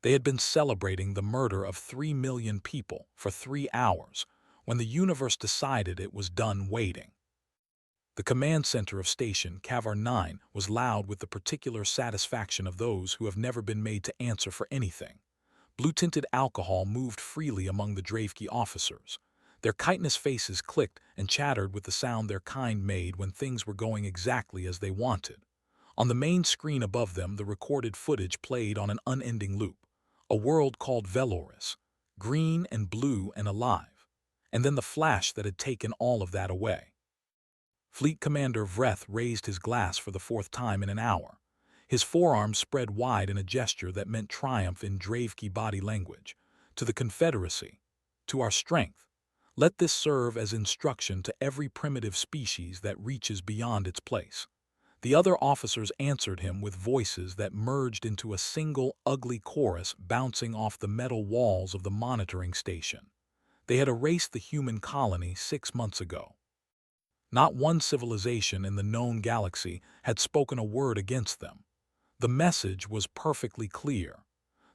They had been celebrating the murder of 3 million people for 3 hours when the universe decided it was done waiting. The command center of Station Cavar 9 was loud with the particular satisfaction of those who have never been made to answer for anything. Blue-tinted alcohol moved freely among the Dravki officers. Their chitinous faces clicked and chattered with the sound their kind made when things were going exactly as they wanted. On the main screen above them, the recorded footage played on an unending loop. A world called Veloris, green and blue and alive. And then the flash that had taken all of that away. Fleet Commander Vreth raised his glass for the fourth time in an hour. His forearms spread wide in a gesture that meant triumph in Dravki body language. To the Confederacy, to our strength, let this serve as instruction to every primitive species that reaches beyond its place. The other officers answered him with voices that merged into a single ugly chorus bouncing off the metal walls of the monitoring station. They had erased the human colony 6 months ago. Not one civilization in the known galaxy had spoken a word against them. The message was perfectly clear.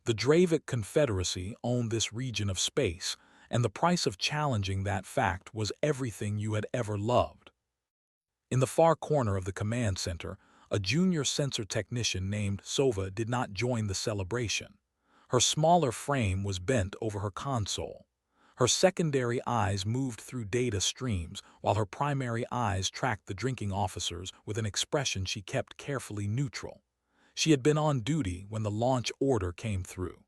The Dravik Confederacy owned this region of space, and the price of challenging that fact was everything you had ever loved. In the far corner of the command center, a junior sensor technician named Sova did not join the celebration. Her smaller frame was bent over her console. Her secondary eyes moved through data streams, while her primary eyes tracked the drinking officers with an expression she kept carefully neutral. She had been on duty when the launch order came through.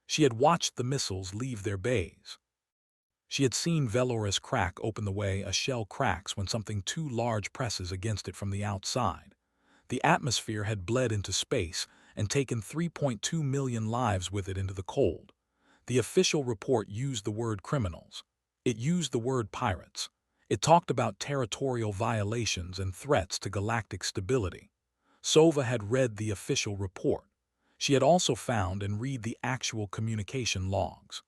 She had watched the missiles leave their bays. She had seen Veloris crack open the way a shell cracks when something too large presses against it from the outside. The atmosphere had bled into space and taken 3.2 million lives with it into the cold. The official report used the word criminals. It used the word pirates. It talked about territorial violations and threats to galactic stability. Sova had read the official report. She had also found and read the actual communication logs.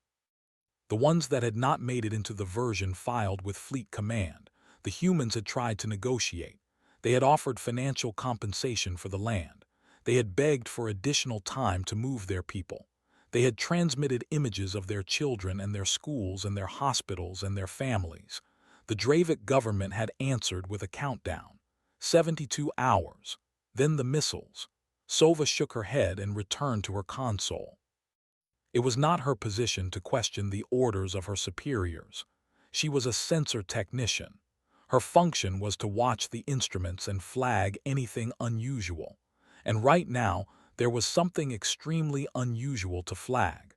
The ones that had not made it into the version filed with Fleet Command. The humans had tried to negotiate. They had offered financial compensation for the land. They had begged for additional time to move their people. They had transmitted images of their children and their schools and their hospitals and their families. The Dravik government had answered with a countdown. 72 hours. Then the missiles. Sova shook her head and returned to her console. It was not her position to question the orders of her superiors. She was a sensor technician. Her function was to watch the instruments and flag anything unusual. And right now, there was something extremely unusual to flag.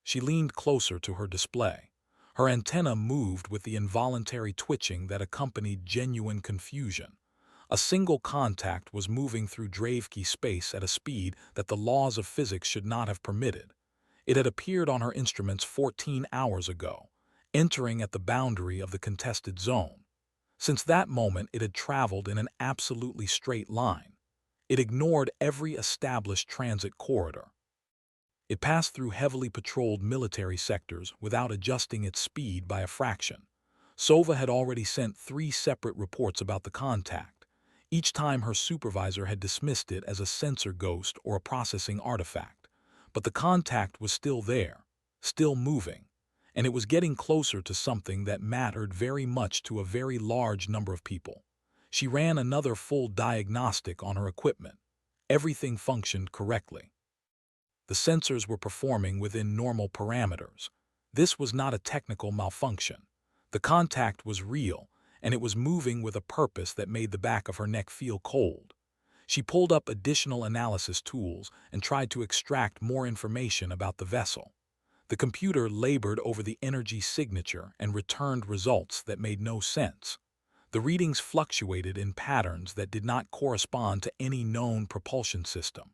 She leaned closer to her display. Her antenna moved with the involuntary twitching that accompanied genuine confusion. A single contact was moving through Dravki space at a speed that the laws of physics should not have permitted. It had appeared on her instruments 14 hours ago, entering at the boundary of the contested zone. Since that moment, it had traveled in an absolutely straight line. It ignored every established transit corridor. It passed through heavily patrolled military sectors without adjusting its speed by a fraction. Sova had already sent 3 separate reports about the contact. Each time her supervisor had dismissed it as a sensor ghost or a processing artifact. But the contact was still there, still moving, and it was getting closer to something that mattered very much to a very large number of people. She ran another full diagnostic on her equipment. Everything functioned correctly. The sensors were performing within normal parameters. This was not a technical malfunction. The contact was real, and it was moving with a purpose that made the back of her neck feel cold. She pulled up additional analysis tools and tried to extract more information about the vessel. The computer labored over the energy signature and returned results that made no sense. The readings fluctuated in patterns that did not correspond to any known propulsion system.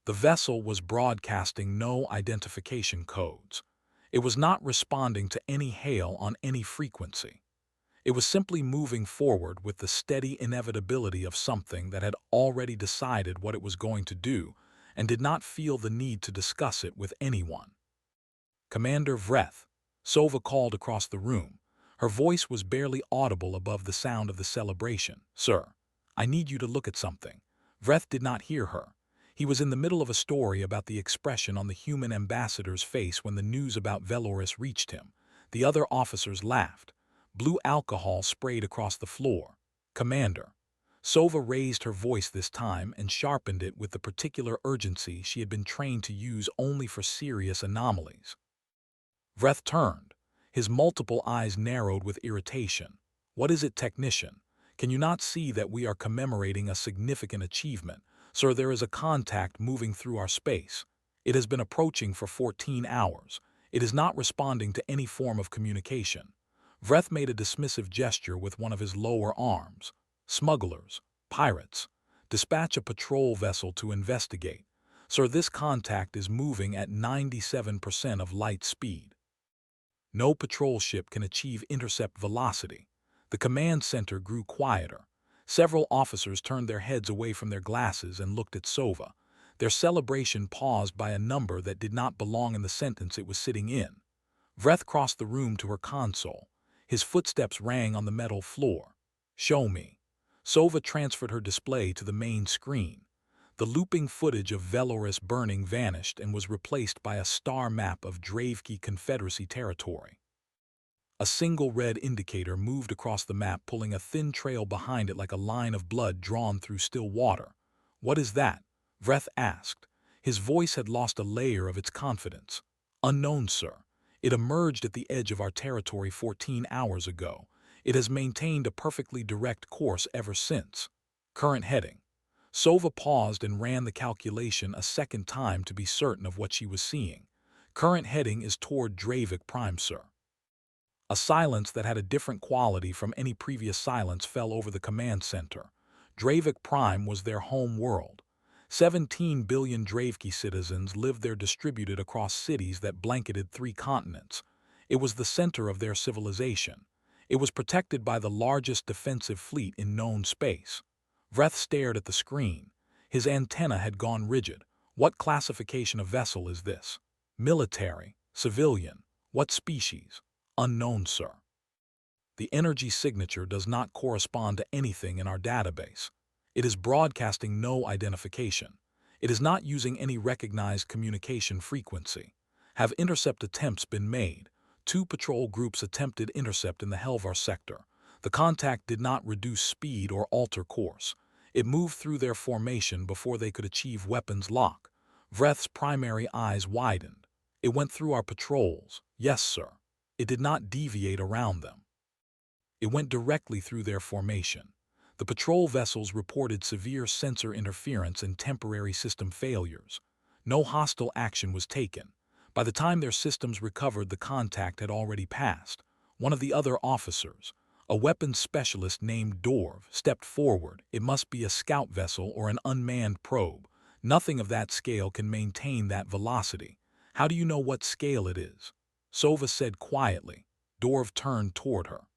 The vessel was broadcasting no identification codes. It was not responding to any hail on any frequency. It was simply moving forward with the steady inevitability of something that had already decided what it was going to do and did not feel the need to discuss it with anyone. Commander Vreth, Sova called across the room. Her voice was barely audible above the sound of the celebration. Sir, I need you to look at something. Vreth did not hear her. He was in the middle of a story about the expression on the human ambassador's face when the news about Veloris reached him. The other officers laughed. Blue alcohol sprayed across the floor. "Commander." Sova raised her voice this time and sharpened it with the particular urgency she had been trained to use only for serious anomalies. Vreth turned. His multiple eyes narrowed with irritation. "What is it, technician? Can you not see that we are commemorating a significant achievement? Sir, there is a contact moving through our space. It has been approaching for 14 hours. It is not responding to any form of communication." Vreth made a dismissive gesture with one of his lower arms. "Smugglers, pirates, dispatch a patrol vessel to investigate. Sir, this contact is moving at 97% of light speed. No patrol ship can achieve intercept velocity." The command center grew quieter. Several officers turned their heads away from their glasses and looked at Sova. Their celebration paused by a number that did not belong in the sentence it was sitting in. Vreth crossed the room to her console. His footsteps rang on the metal floor. "Show me." Sova transferred her display to the main screen. The looping footage of Veloris burning vanished and was replaced by a star map of Dravki Confederacy territory. A single red indicator moved across the map, pulling a thin trail behind it like a line of blood drawn through still water. "What is that?" Vreth asked. His voice had lost a layer of its confidence. "Unknown, sir. It emerged at the edge of our territory 14 hours ago. It has maintained a perfectly direct course ever since. Current heading." Sova paused and ran the calculation a second time to be certain of what she was seeing. "Current heading is toward Dravik Prime, sir." A silence that had a different quality from any previous silence fell over the command center. Dravik Prime was their home world. 17 billion Dravki citizens lived there, distributed across cities that blanketed 3 continents. It was the center of their civilization. It was protected by the largest defensive fleet in known space. Vreth stared at the screen. His antenna had gone rigid. "What classification of vessel is this? Military? Civilian? What species?" "Unknown, sir." "The energy signature does not correspond to anything in our database. It is broadcasting no identification. It is not using any recognized communication frequency. Have intercept attempts been made?" 2 patrol groups attempted intercept in the Helvar sector. The contact did not reduce speed or alter course. It moved through their formation before they could achieve weapons lock. Vreth's primary eyes widened. "It went through our patrols." "Yes, sir." "It did not deviate around them." "It went directly through their formation." The patrol vessels reported severe sensor interference and temporary system failures. No hostile action was taken. By the time their systems recovered, the contact had already passed. One of the other officers, a weapons specialist named Dorv, stepped forward. "It must be a scout vessel or an unmanned probe. Nothing of that scale can maintain that velocity." "How do you know what scale it is?" Sova said quietly. Dorv turned toward her.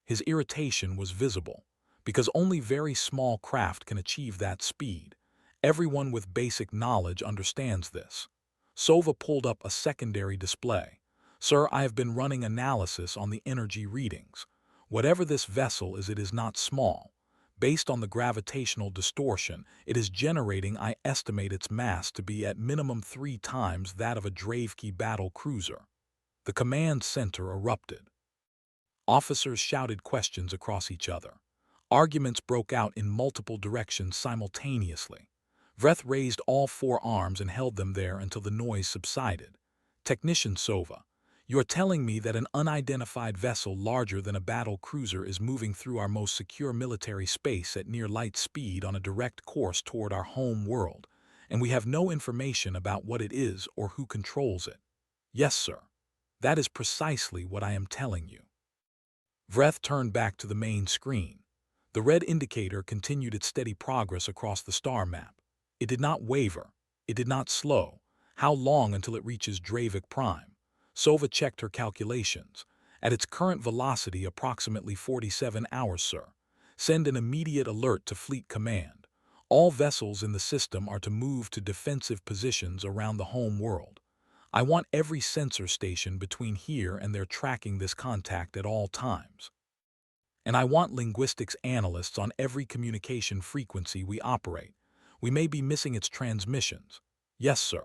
His irritation was visible. "Because only very small craft can achieve that speed. Everyone with basic knowledge understands this." Sova pulled up a secondary display. "Sir, I have been running analysis on the energy readings. Whatever this vessel is, it is not small. Based on the gravitational distortion it is generating, I estimate its mass to be at minimum 3 times that of a Dravki battle cruiser." The command center erupted. Officers shouted questions across each other. Arguments broke out in multiple directions simultaneously. Vreth raised all 4 arms and held them there until the noise subsided. "Technician Sova, you are telling me that an unidentified vessel larger than a battle cruiser is moving through our most secure military space at near light speed on a direct course toward our home world, and we have no information about what it is or who controls it?" "Yes, sir. That is precisely what I am telling you." Vreth turned back to the main screen. The red indicator continued its steady progress across the star map. It did not waver. It did not slow. "How long until it reaches Dravik Prime?" Sova checked her calculations. "At its current velocity, approximately 47 hours, sir." "Send an immediate alert to Fleet Command. All vessels in the system are to move to defensive positions around the home world. I want every sensor station between here and there tracking this contact at all times. And I want linguistics analysts on every communication frequency we operate. We may be missing its transmissions. Yes, sir.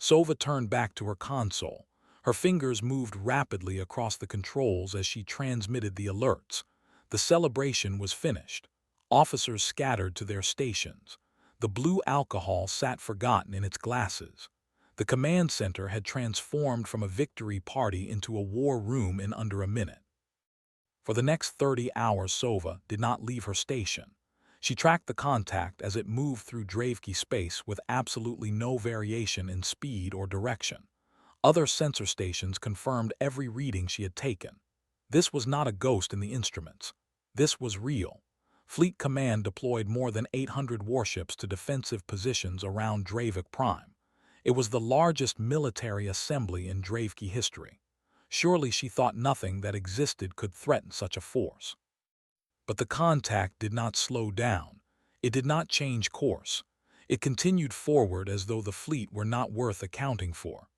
Sova turned back to her console. Her fingers moved rapidly across the controls as she transmitted the alerts. The celebration was finished. Officers scattered to their stations. The blue alcohol sat forgotten in its glasses. The command center had transformed from a victory party into a war room in under a minute. For the next 30 hours, Sova did not leave her station. She tracked the contact as it moved through Dravki space with absolutely no variation in speed or direction. Other sensor stations confirmed every reading she had taken. This was not a ghost in the instruments. This was real. Fleet Command deployed more than 800 warships to defensive positions around Dravik Prime. It was the largest military assembly in Dravki history. Surely she thought nothing that existed could threaten such a force. But the contact did not slow down. It did not change course. It continued forward as though the fleet were not worth accounting for.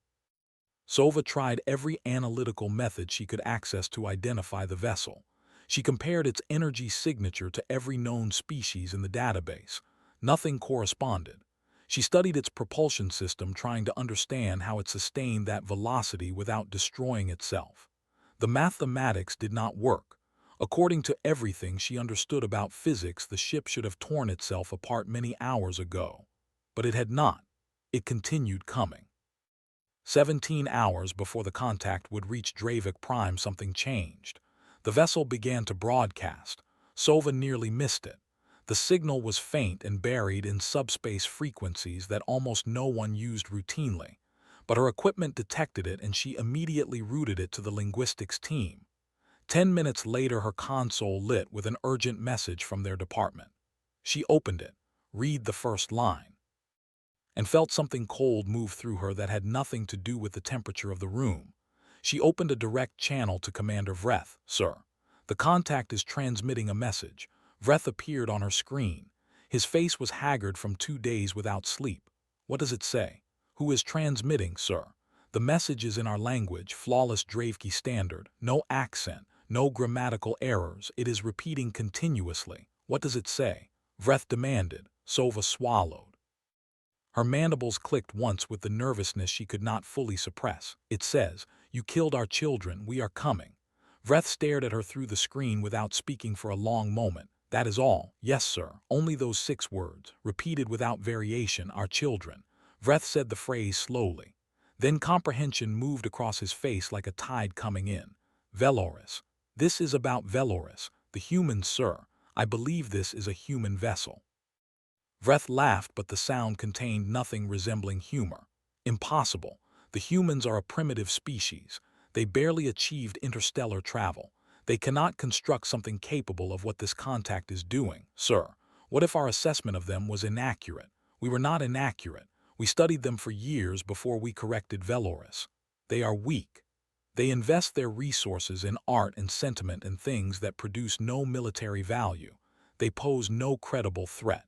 Sova tried every analytical method she could access to identify the vessel. She compared its energy signature to every known species in the database. Nothing corresponded. She studied its propulsion system, trying to understand how it sustained that velocity without destroying itself. The mathematics did not work. According to everything she understood about physics, the ship should have torn itself apart many hours ago. But it had not. It continued coming. 17 hours before the contact would reach Dravik Prime, something changed. The vessel began to broadcast. Sova nearly missed it. The signal was faint and buried in subspace frequencies that almost no one used routinely. But her equipment detected it and she immediately routed it to the linguistics team. 10 minutes later, her console lit with an urgent message from their department. She opened it, read the first line, and felt something cold move through her that had nothing to do with the temperature of the room. She opened a direct channel to Commander Vreth. "Sir, the contact is transmitting a message." Vreth appeared on her screen. His face was haggard from 2 days without sleep. "What does it say?" "Who is transmitting, sir?" "The message is in our language, flawless Dravki standard, no accent, no grammatical errors. It is repeating continuously." "What does it say?" Vreth demanded. Sova swallowed. Her mandibles clicked once with the nervousness she could not fully suppress. "It says, 'You killed our children, we are coming.'" Vreth stared at her through the screen without speaking for a long moment. "That is all." "Yes, sir. Only those 6 words, repeated without variation, 'our children.'" Vreth said the phrase slowly. Then comprehension moved across his face like a tide coming in. "Veloris. This is about Veloris, the humans, sir. I believe this is a human vessel." Vreth laughed, but the sound contained nothing resembling humor. "Impossible. The humans are a primitive species. They barely achieved interstellar travel. They cannot construct something capable of what this contact is doing, sir. What if our assessment of them was inaccurate?" "We were not inaccurate. We studied them for years before we corrected Veloris. They are weak. They invest their resources in art and sentiment and things that produce no military value. They pose no credible threat."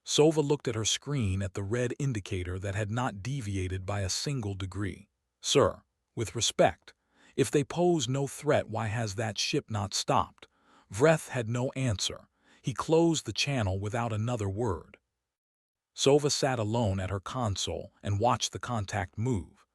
Sova looked at her screen at the red indicator that had not deviated by a single degree. "Sir, with respect, if they pose no threat, why has that ship not stopped?" Vreth had no answer. He closed the channel without another word. Sova sat alone at her console and watched the contact move.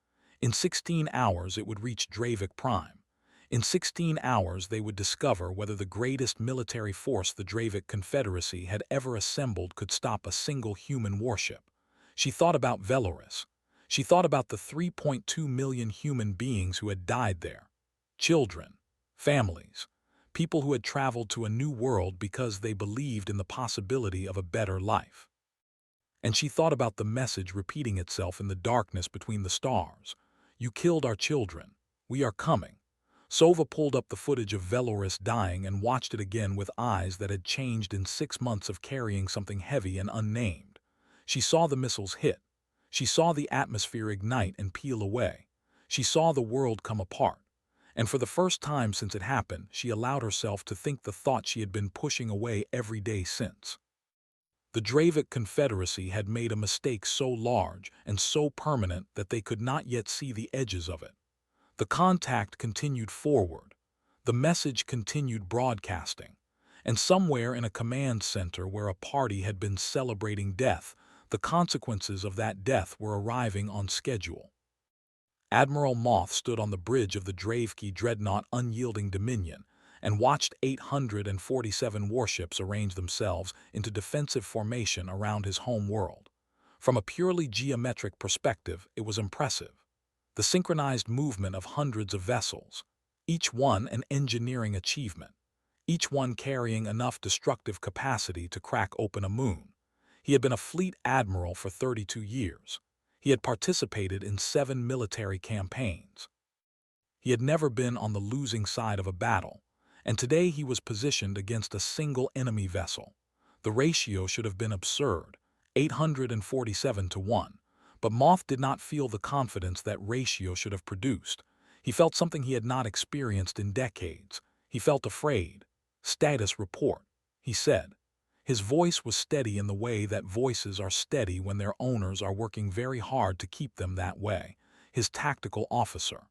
In 16 hours it would reach Dravik Prime. In 16 hours they would discover whether the greatest military force the Dravik Confederacy had ever assembled could stop a single human warship. She thought about Veloris. She thought about the 3.2 million human beings who had died there. Children, families, people who had traveled to a new world because they believed in the possibility of a better life. And she thought about the message repeating itself in the darkness between the stars. "You killed our children. We are coming." Sova pulled up the footage of Veloris dying and watched it again with eyes that had changed in 6 months of carrying something heavy and unnamed. She saw the missiles hit. She saw the atmosphere ignite and peel away. She saw the world come apart. And for the first time since it happened, she allowed herself to think the thought she had been pushing away every day since. The Dravik Confederacy had made a mistake so large and so permanent that they could not yet see the edges of it. The contact continued forward. The message continued broadcasting. And somewhere in a command center where a party had been celebrating death, the consequences of that death were arriving on schedule. Admiral Moth stood on the bridge of the Dravki dreadnought Unyielding Dominion and watched 847 warships arrange themselves into defensive formation around his home world. From a purely geometric perspective, it was impressive. The synchronized movement of hundreds of vessels, each one an engineering achievement, each one carrying enough destructive capacity to crack open a moon. He had been a fleet admiral for 32 years. He had participated in 7 military campaigns. He had never been on the losing side of a battle, and today he was positioned against a single enemy vessel. The ratio should have been absurd, 847 to 1, but Moth did not feel the confidence that ratio should have produced. He felt something he had not experienced in decades. He felt afraid. "Status report," he said. His voice was steady in the way that voices are steady when their owners are working very hard to keep them that way. His tactical officer,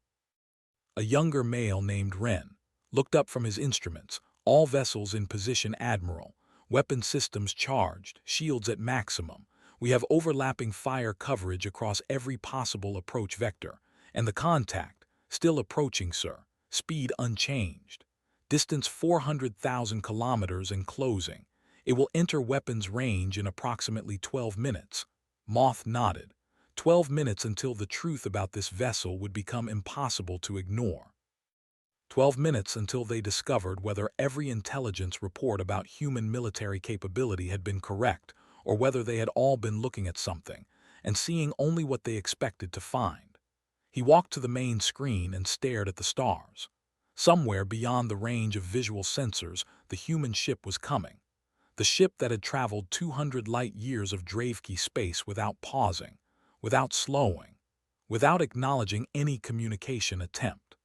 a younger male named Ren, looked up from his instruments. "All vessels in position, Admiral. Weapon systems charged, shields at maximum. We have overlapping fire coverage across every possible approach vector. And the contact, still approaching, sir. Speed unchanged. Distance 400,000 kilometers and closing. It will enter weapons range in approximately 12 minutes. Moth nodded. 12 minutes until the truth about this vessel would become impossible to ignore. 12 minutes until they discovered whether every intelligence report about human military capability had been correct, or whether they had all been looking at something and seeing only what they expected to find. He walked to the main screen and stared at the stars. Somewhere beyond the range of visual sensors, the human ship was coming. The ship that had traveled 200 light-years of Dravki space without pausing, without slowing, without acknowledging any communication attempt.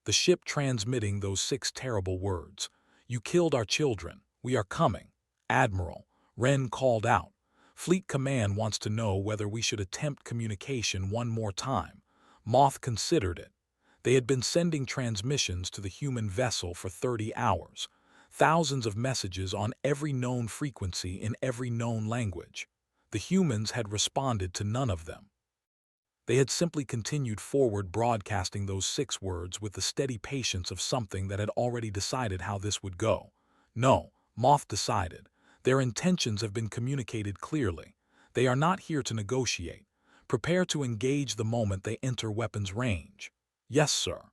The ship transmitting those 6 terrible words. "You killed our children. We are coming." "Admiral," Ren called out. "Fleet Command wants to know whether we should attempt communication one more time." Moth considered it. They had been sending transmissions to the human vessel for 30 hours. Thousands of messages on every known frequency in every known language. The humans had responded to none of them. They had simply continued forward broadcasting those 6 words with the steady patience of something that had already decided how this would go. "No," Moth decided. "Their intentions have been communicated clearly. They are not here to negotiate. Prepare to engage the moment they enter weapons range." "Yes, sir."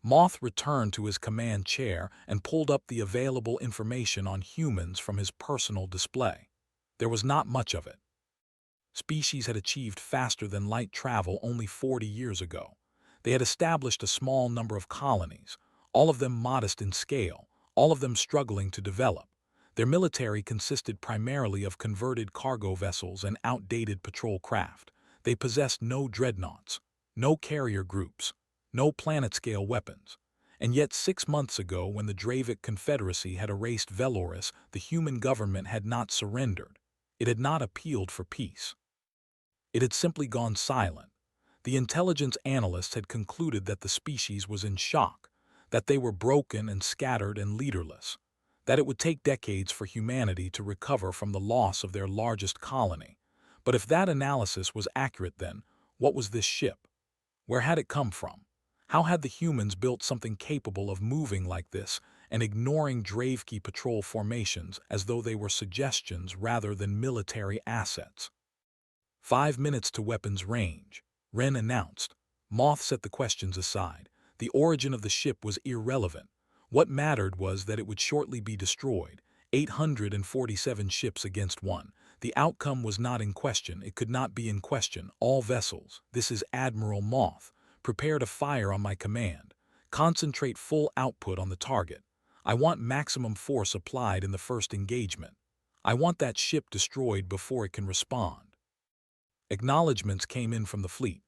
Moth returned to his command chair and pulled up the available information on humans from his personal display. There was not much of it. Species had achieved faster-than-light travel only 40 years ago. They had established a small number of colonies, all of them modest in scale, all of them struggling to develop. Their military consisted primarily of converted cargo vessels and outdated patrol craft. They possessed no dreadnoughts, no carrier groups, no planet-scale weapons. And yet 6 months ago, when the Dravik Confederacy had erased Veloris, the human government had not surrendered. It had not appealed for peace. It had simply gone silent. The intelligence analysts had concluded that the species was in shock, that they were broken and scattered and leaderless, that it would take decades for humanity to recover from the loss of their largest colony. But if that analysis was accurate, then what was this ship? Where had it come from? How had the humans built something capable of moving like this and ignoring Dravki patrol formations as though they were suggestions rather than military assets? 5 minutes to weapons range, Ren announced. Moth set the questions aside. The origin of the ship was irrelevant. What mattered was that it would shortly be destroyed. 847 ships against 1. The outcome was not in question. It could not be in question. "All vessels, this is Admiral Moth. Prepare to fire on my command. Concentrate full output on the target. I want maximum force applied in the first engagement. I want that ship destroyed before it can respond." Acknowledgements came in from the fleet.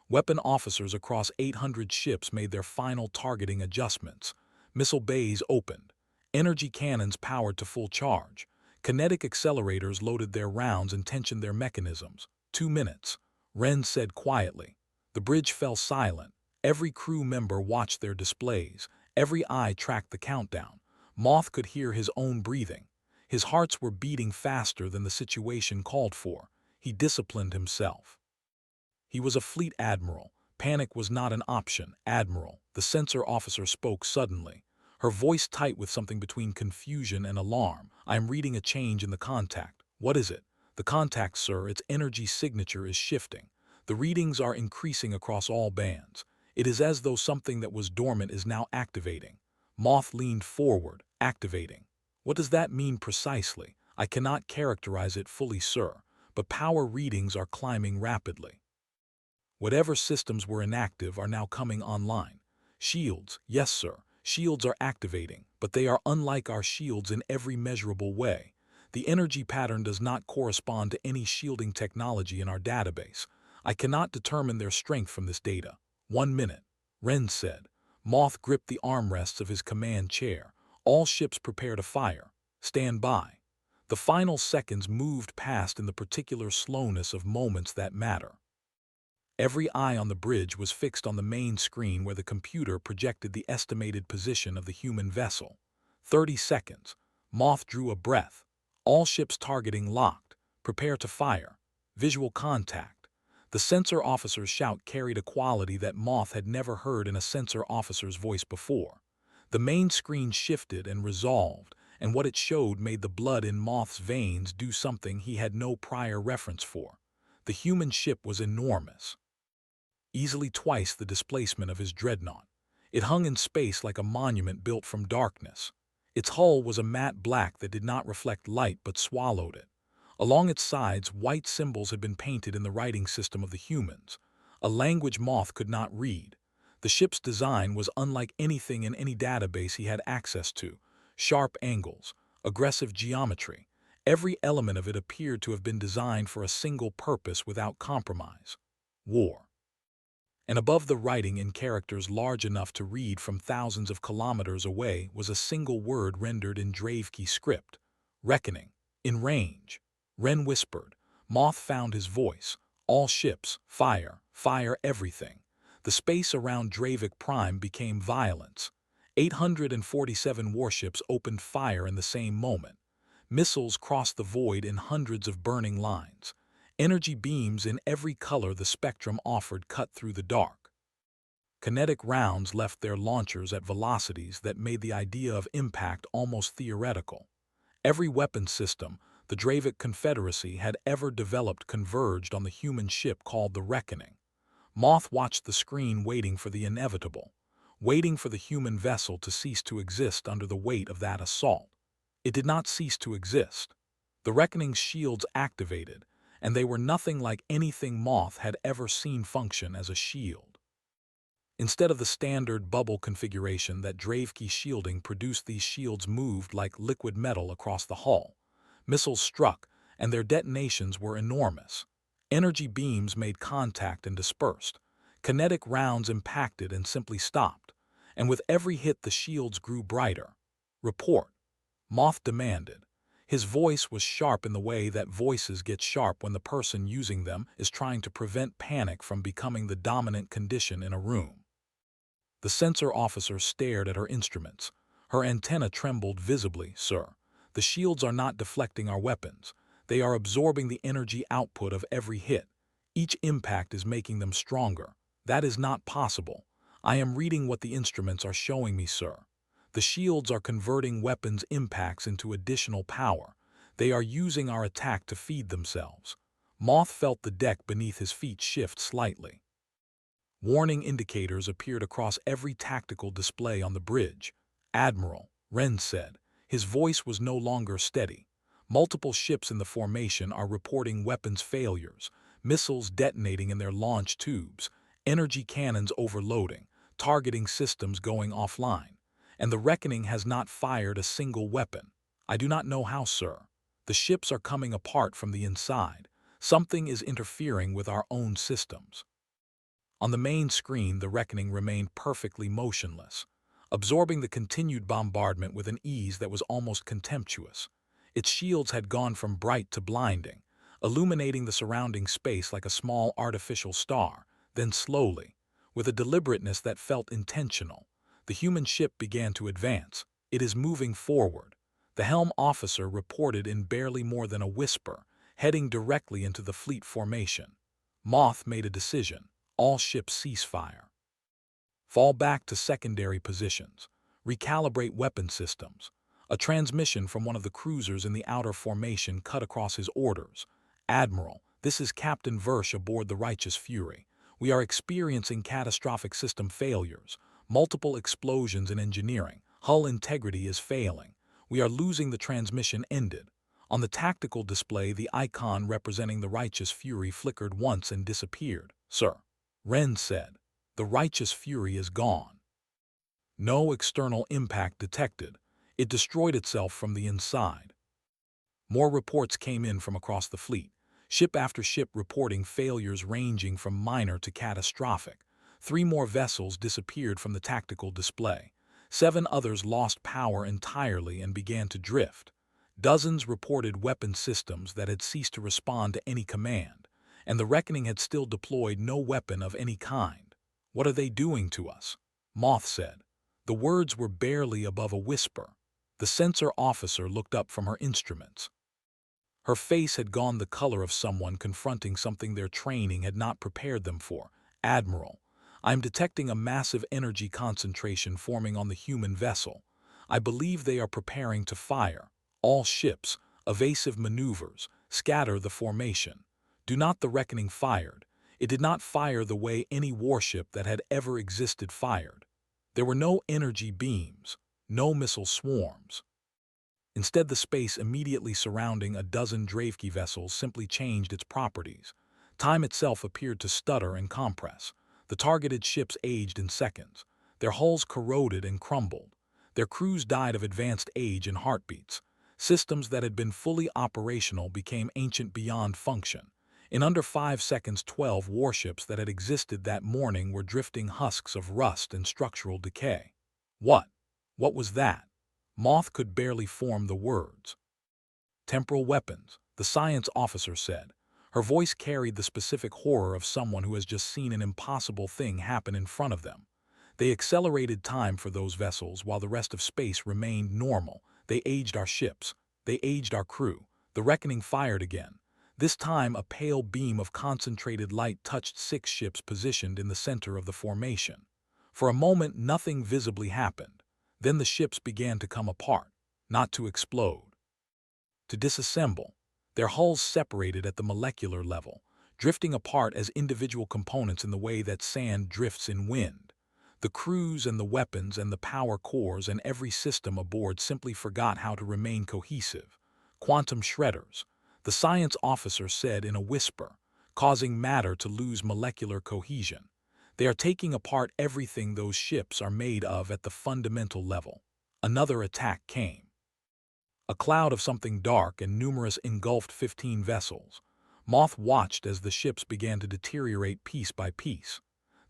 Weapon officers across 800 ships made their final targeting adjustments. Missile bays opened. Energy cannons powered to full charge. Kinetic accelerators loaded their rounds and tensioned their mechanisms. 2 minutes, Ren said quietly. The bridge fell silent. Every crew member watched their displays. Every eye tracked the countdown. Moth could hear his own breathing. His hearts were beating faster than the situation called for. He disciplined himself. He was a fleet admiral. Panic was not an option. Admiral, the sensor officer spoke suddenly, her voice tight with something between confusion and alarm. I am reading a change in the contact. What is it? The contact, sir. Its energy signature is shifting. The readings are increasing across all bands. It is as though something that was dormant is now activating. Moth leaned forward, activating. What does that mean precisely? I cannot characterize it fully, sir, but power readings are climbing rapidly. Whatever systems were inactive are now coming online. Shields, yes sir, shields are activating, but they are unlike our shields in every measurable way. The energy pattern does not correspond to any shielding technology in our database. I cannot determine their strength from this data. 1 minute, Ren said. Moth gripped the armrests of his command chair. All ships prepare to fire. Stand by. The final seconds moved past in the particular slowness of moments that matter. Every eye on the bridge was fixed on the main screen where the computer projected the estimated position of the human vessel. 30 seconds. Moth drew a breath. All ships targeting locked. Prepare to fire. Visual contact. The sensor officer's shout carried a quality that Moth had never heard in a sensor officer's voice before. The main screen shifted and resolved, and what it showed made the blood in Moth's veins do something he had no prior reference for. The human ship was enormous. Easily twice the displacement of his dreadnought. It hung in space like a monument built from darkness. Its hull was a matte black that did not reflect light but swallowed it. Along its sides, white symbols had been painted in the writing system of the humans, a language Moth could not read. The ship's design was unlike anything in any database he had access to. Sharp angles, aggressive geometry. Every element of it appeared to have been designed for a single purpose without compromise: war. And above the writing in characters large enough to read from thousands of kilometers away was a single word rendered in Dravki script: reckoning. In range. Ren whispered. Moth found his voice. All ships, fire, fire everything. The space around Dravik Prime became violence. 847 warships opened fire in the same moment. Missiles crossed the void in hundreds of burning lines. Energy beams in every color the spectrum offered cut through the dark. Kinetic rounds left their launchers at velocities that made the idea of impact almost theoretical. Every weapon system the Dravik Confederacy had ever developed converged on the human ship called the Reckoning. Moth watched the screen, waiting for the inevitable, waiting for the human vessel to cease to exist under the weight of that assault. It did not cease to exist. The Reckoning's shields activated, and they were nothing like anything Moth had ever seen function as a shield. Instead of the standard bubble configuration that Dravki shielding produced, these shields moved like liquid metal across the hull. Missiles struck, and their detonations were enormous. Energy beams made contact and dispersed. Kinetic rounds impacted and simply stopped. And with every hit the shields grew brighter. Report. Moth demanded. His voice was sharp in the way that voices get sharp when the person using them is trying to prevent panic from becoming the dominant condition in a room. The sensor officer stared at her instruments. Her antenna trembled visibly. Sir, the shields are not deflecting our weapons. They are absorbing the energy output of every hit. Each impact is making them stronger. That is not possible. I am reading what the instruments are showing me, sir. The shields are converting weapons' impacts into additional power. They are using our attack to feed themselves. Moth felt the deck beneath his feet shift slightly. Warning indicators appeared across every tactical display on the bridge. Admiral, Ren said. His voice was no longer steady. Multiple ships in the formation are reporting weapons failures, missiles detonating in their launch tubes, energy cannons overloading, targeting systems going offline. And the Reckoning has not fired a single weapon. I do not know how, sir. The ships are coming apart from the inside. Something is interfering with our own systems. On the main screen, the Reckoning remained perfectly motionless, absorbing the continued bombardment with an ease that was almost contemptuous. Its shields had gone from bright to blinding, illuminating the surrounding space like a small artificial star. Then slowly, with a deliberateness that felt intentional, the human ship began to advance. "It is moving forward," the helm officer reported in barely more than a whisper, heading directly into the fleet formation. Moth made a decision. All ships cease fire. Fall back to secondary positions. Recalibrate weapon systems. A transmission from one of the cruisers in the outer formation cut across his orders. "Admiral, this is Captain Versh aboard the Righteous Fury. We are experiencing catastrophic system failures, multiple explosions in engineering. Hull integrity is failing. We are losing." The transmission ended. On the tactical display, the icon representing the Righteous Fury flickered once and disappeared. "Sir," Ren said, "the Righteous Fury is gone. No external impact detected. It destroyed itself from the inside." More reports came in from across the fleet, ship after ship reporting failures ranging from minor to catastrophic. 3 more vessels disappeared from the tactical display. 7 others lost power entirely and began to drift. Dozens reported weapon systems that had ceased to respond to any command, and the Reckoning had still deployed no weapon of any kind. "What are they doing to us?" Moth said. The words were barely above a whisper. The sensor officer looked up from her instruments. Her face had gone the color of someone confronting something their training had not prepared them for. "Admiral, I am detecting a massive energy concentration forming on the human vessel. I believe they are preparing to fire. All ships, evasive maneuvers, scatter the formation." Do not the Reckoning fired. It did not fire the way any warship that had ever existed fired. There were no energy beams, no missile swarms. Instead, the space immediately surrounding a dozen Dravki vessels simply changed its properties. Time itself appeared to stutter and compress. The targeted ships aged in seconds. Their hulls corroded and crumbled. Their crews died of advanced age and heartbeats. Systems that had been fully operational became ancient beyond function. In under 5 seconds, 12 warships that had existed that morning were drifting husks of rust and structural decay. What was that? Moth could barely form the words. "Temporal weapons," the science officer said. Her voice carried the specific horror of someone who has just seen an impossible thing happen in front of them. "They accelerated time for those vessels while the rest of space remained normal. They aged our ships. They aged our crew." The Reckoning fired again. This time, a pale beam of concentrated light touched 6 ships positioned in the center of the formation. For a moment, nothing visibly happened. Then the ships began to come apart, not to explode, to disassemble. Their hulls separated at the molecular level, drifting apart as individual components in the way that sand drifts in wind. The crews and the weapons and the power cores and every system aboard simply forgot how to remain cohesive. "Quantum shredders," the science officer said in a whisper, "causing matter to lose molecular cohesion. They are taking apart everything those ships are made of at the fundamental level." Another attack came. A cloud of something dark and numerous engulfed 15 vessels. Moth watched as the ships began to deteriorate piece by piece.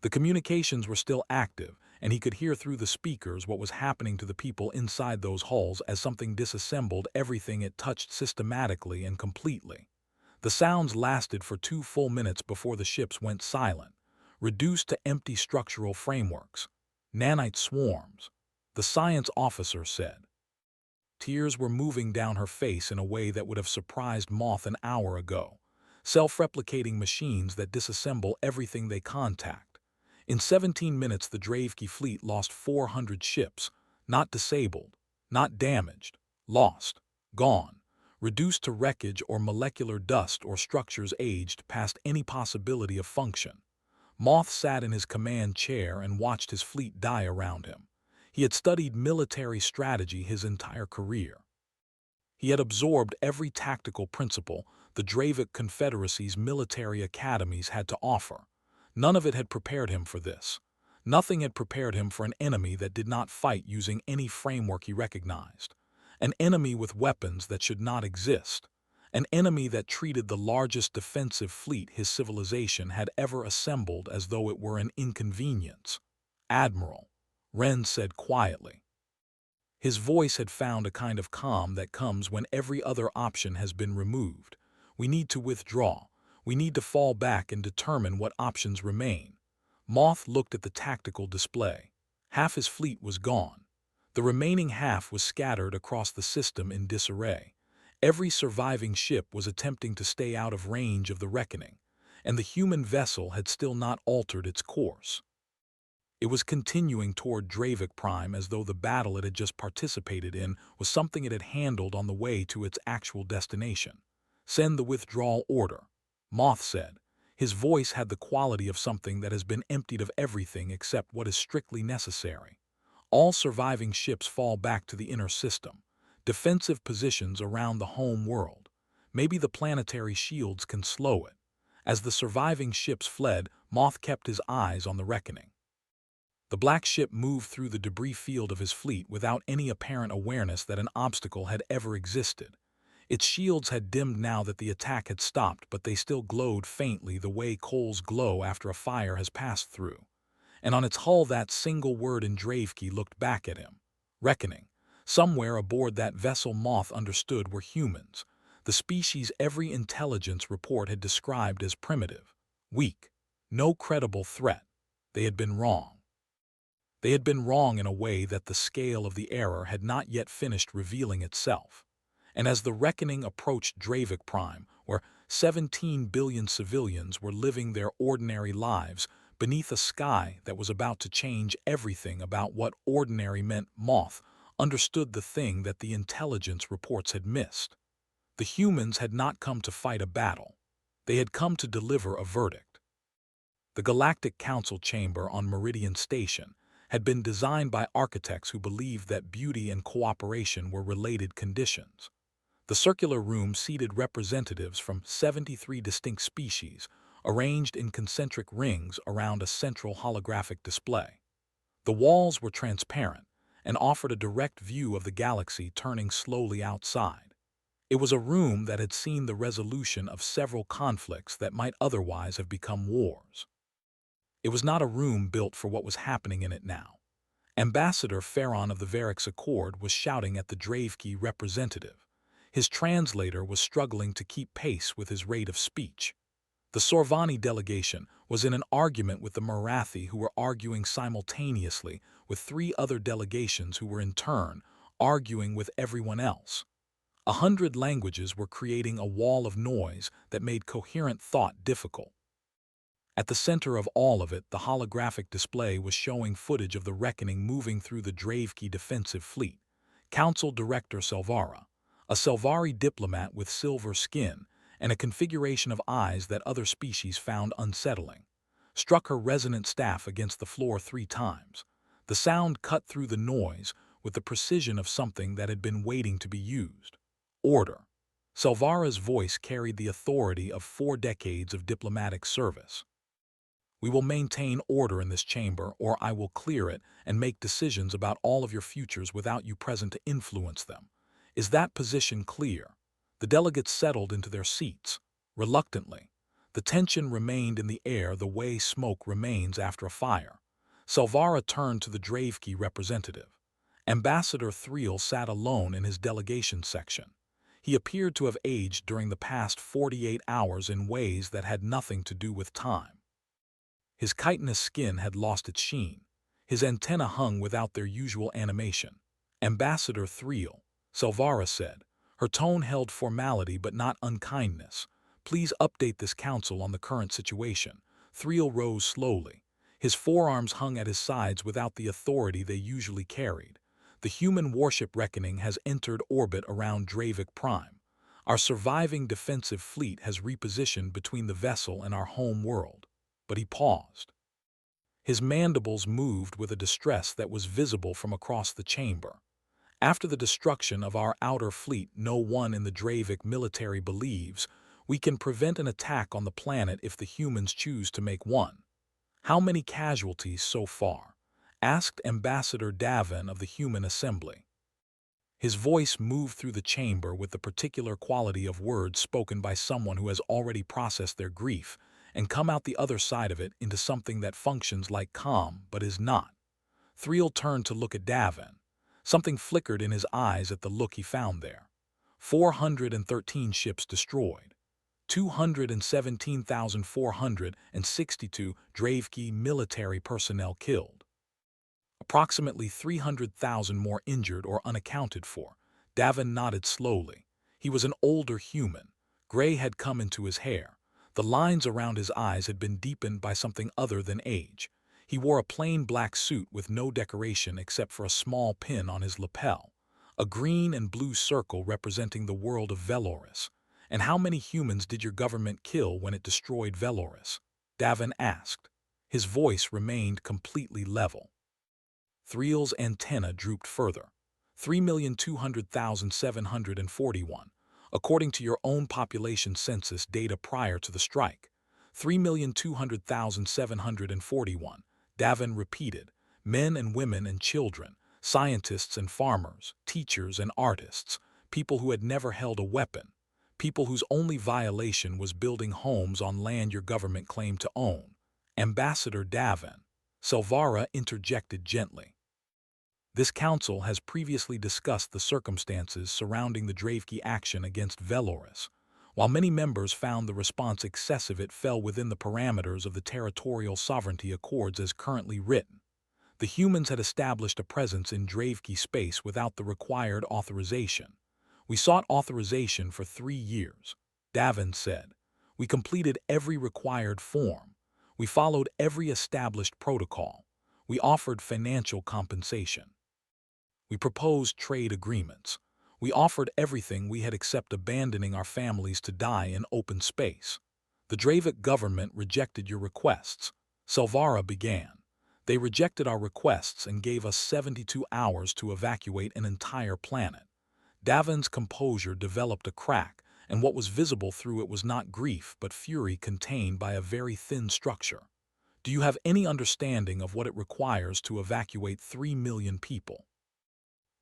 The communications were still active, and he could hear through the speakers what was happening to the people inside those hulls as something disassembled everything it touched systematically and completely. The sounds lasted for 2 full minutes before the ships went silent, reduced to empty structural frameworks. "Nanite swarms," the science officer said. Tears were moving down her face in a way that would have surprised Moth an hour ago. "Self-replicating machines that disassemble everything they contact." In 17 minutes, the Dravki fleet lost 400 ships, not disabled, not damaged, lost, gone, reduced to wreckage or molecular dust or structures aged past any possibility of function. Moth sat in his command chair and watched his fleet die around him. He had studied military strategy his entire career. He had absorbed every tactical principle the Dravik Confederacy's military academies had to offer. None of it had prepared him for this. Nothing had prepared him for an enemy that did not fight using any framework he recognized. An enemy with weapons that should not exist. An enemy that treated the largest defensive fleet his civilization had ever assembled as though it were an inconvenience. "Admiral," Ren said quietly. His voice had found a kind of calm that comes when every other option has been removed. "We need to withdraw. We need to fall back and determine what options remain." Moth looked at the tactical display. Half his fleet was gone. The remaining half was scattered across the system in disarray. Every surviving ship was attempting to stay out of range of the reckoning, and the human vessel had still not altered its course. It was continuing toward Dravik Prime as though the battle it had just participated in was something it had handled on the way to its actual destination. "Send the withdrawal order," Moth said. His voice had the quality of something that has been emptied of everything except what is strictly necessary. All surviving ships fall back to the inner system, defensive positions around the home world. Maybe the planetary shields can slow it. As the surviving ships fled, Moth kept his eyes on the reckoning. The black ship moved through the debris field of his fleet without any apparent awareness that an obstacle had ever existed. Its shields had dimmed now that the attack had stopped, but they still glowed faintly the way coals glow after a fire has passed through. And on its hull that single word in Dravki looked back at him. Reckoning. Somewhere aboard that vessel Moth understood were humans, the species every intelligence report had described as primitive, weak, no credible threat. They had been wrong. They had been wrong in a way that the scale of the error had not yet finished revealing itself. And as the reckoning approached Dravik Prime, where 17 billion civilians were living their ordinary lives beneath a sky that was about to change everything about what ordinary meant, Moth understood the thing that the intelligence reports had missed. The humans had not come to fight a battle. They had come to deliver a verdict. The Galactic Council chamber on Meridian Station had been designed by architects who believed that beauty and cooperation were related conditions. The circular room seated representatives from 73 distinct species, arranged in concentric rings around a central holographic display. The walls were transparent and offered a direct view of the galaxy turning slowly outside. It was a room that had seen the resolution of several conflicts that might otherwise have become wars. It was not a room built for what was happening in it now. Ambassador Farron of the Varix Accord was shouting at the Dravki representative. His translator was struggling to keep pace with his rate of speech. The Sorvani delegation was in an argument with the Marathi, who were arguing simultaneously with 3 other delegations who were in turn arguing with everyone else. 100 languages were creating a wall of noise that made coherent thought difficult. At the center of all of it, the holographic display was showing footage of the reckoning moving through the Dravki defensive fleet. Council Director Selvara, a Selvari diplomat with silver skin and a configuration of eyes that other species found unsettling, struck her resonant staff against the floor 3 times. The sound cut through the noise with the precision of something that had been waiting to be used. Order. Selvara's voice carried the authority of 4 decades of diplomatic service. "We will maintain order in this chamber, or I will clear it and make decisions about all of your futures without you present to influence them. Is that position clear?" The delegates settled into their seats. Reluctantly, the tension remained in the air the way smoke remains after a fire. Selvara turned to the Dravki representative. Ambassador Thriel sat alone in his delegation section. He appeared to have aged during the past 48 hours in ways that had nothing to do with time. His chitinous skin had lost its sheen. His antennae hung without their usual animation. "Ambassador Thriel," Selvara said. Her tone held formality but not unkindness. "Please update this council on the current situation." Thriel rose slowly. His forearms hung at his sides without the authority they usually carried. "The human warship reckoning has entered orbit around Dravik Prime. Our surviving defensive fleet has repositioned between the vessel and our home world." But he paused. His mandibles moved with a distress that was visible from across the chamber. "After the destruction of our outer fleet, no one in the Dravik military believes we can prevent an attack on the planet if the humans choose to make one." "How many casualties so far?" asked Ambassador Davin of the Human Assembly. His voice moved through the chamber with the particular quality of words spoken by someone who has already processed their grief and come out the other side of it into something that functions like calm but is not. Thriel turned to look at Davin. Something flickered in his eyes at the look he found there. 413 ships destroyed. 217,462 Dravki military personnel killed. Approximately 300,000 more injured or unaccounted for. Davin nodded slowly. He was an older human. Gray had come into his hair. The lines around his eyes had been deepened by something other than age. He wore a plain black suit with no decoration except for a small pin on his lapel. A green and blue circle representing the world of Veloris. And how many humans did your government kill when it destroyed Veloris? Davin asked. His voice remained completely level. Thriel's antenna drooped further. 3,200,741. According to your own population census data prior to the strike. 3,200,741. Davin repeated. Men and women and children, scientists and farmers, teachers and artists, people who had never held a weapon, people whose only violation was building homes on land your government claimed to own. Ambassador Davin. Selvara interjected gently. This council has previously discussed the circumstances surrounding the Dravki action against Veloris. While many members found the response excessive, it fell within the parameters of the territorial sovereignty accords as currently written. The humans had established a presence in Dravki space without the required authorization. We sought authorization for 3 years, Davin said. We completed every required form. We followed every established protocol. We offered financial compensation. We proposed trade agreements. We offered everything we had except abandoning our families to die in open space. The Dravik government rejected your requests. Selvara began. They rejected our requests and gave us 72 hours to evacuate an entire planet. Davin's composure developed a crack, and what was visible through it was not grief but fury contained by a very thin structure. Do you have any understanding of what it requires to evacuate 3 million people?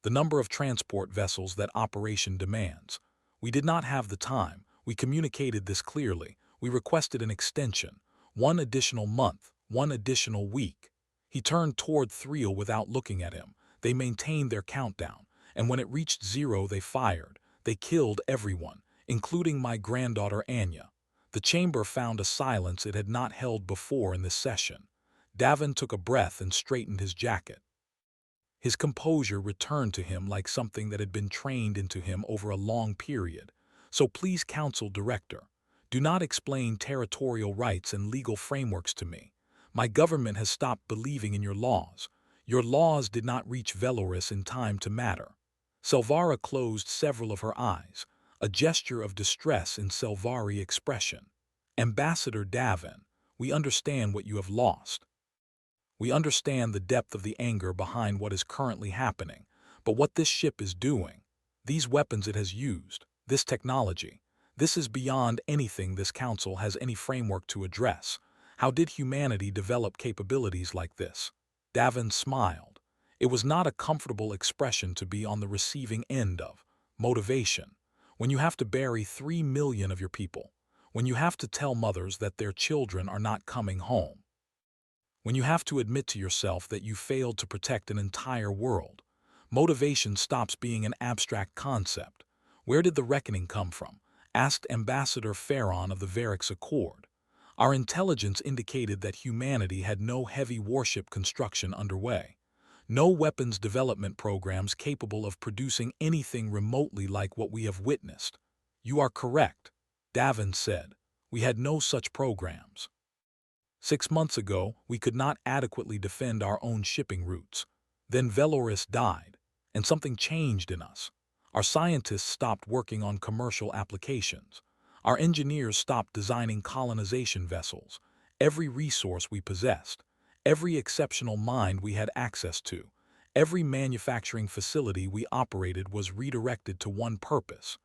The number of transport vessels that operation demands. We did not have the time. We communicated this clearly. We requested an extension. 1 additional month, 1 additional week. He turned toward Thriel without looking at him. They maintained their countdown, and when it reached 0, they fired. They killed everyone, including my granddaughter Anya. The chamber found a silence it had not held before in this session. Davin took a breath and straightened his jacket. His composure returned to him like something that had been trained into him over a long period. So please, Council Director, do not explain territorial rights and legal frameworks to me. My government has stopped believing in your laws. Your laws did not reach Veloris in time to matter. Selvara closed several of her eyes, a gesture of distress in Selvari expression. Ambassador Davin, we understand what you have lost. We understand the depth of the anger behind what is currently happening, but what this ship is doing, these weapons it has used, this technology, this is beyond anything this council has any framework to address. How did humanity develop capabilities like this? Davin smiled. It was not a comfortable expression to be on the receiving end of. Motivation. When you have to bury 3 million of your people, when you have to tell mothers that their children are not coming home, when you have to admit to yourself that you failed to protect an entire world, motivation stops being an abstract concept. Where did the reckoning come from? Asked Ambassador Farron of the Varix Accord. Our intelligence indicated that humanity had no heavy warship construction underway, no weapons development programs capable of producing anything remotely like what we have witnessed. You are correct, Davin said. We had no such programs. 6 months ago, we could not adequately defend our own shipping routes. Then Veloris died, and something changed in us. Our scientists stopped working on commercial applications. Our engineers stopped designing colonization vessels. Every resource we possessed, every exceptional mind we had access to, every manufacturing facility we operated was redirected to one purpose,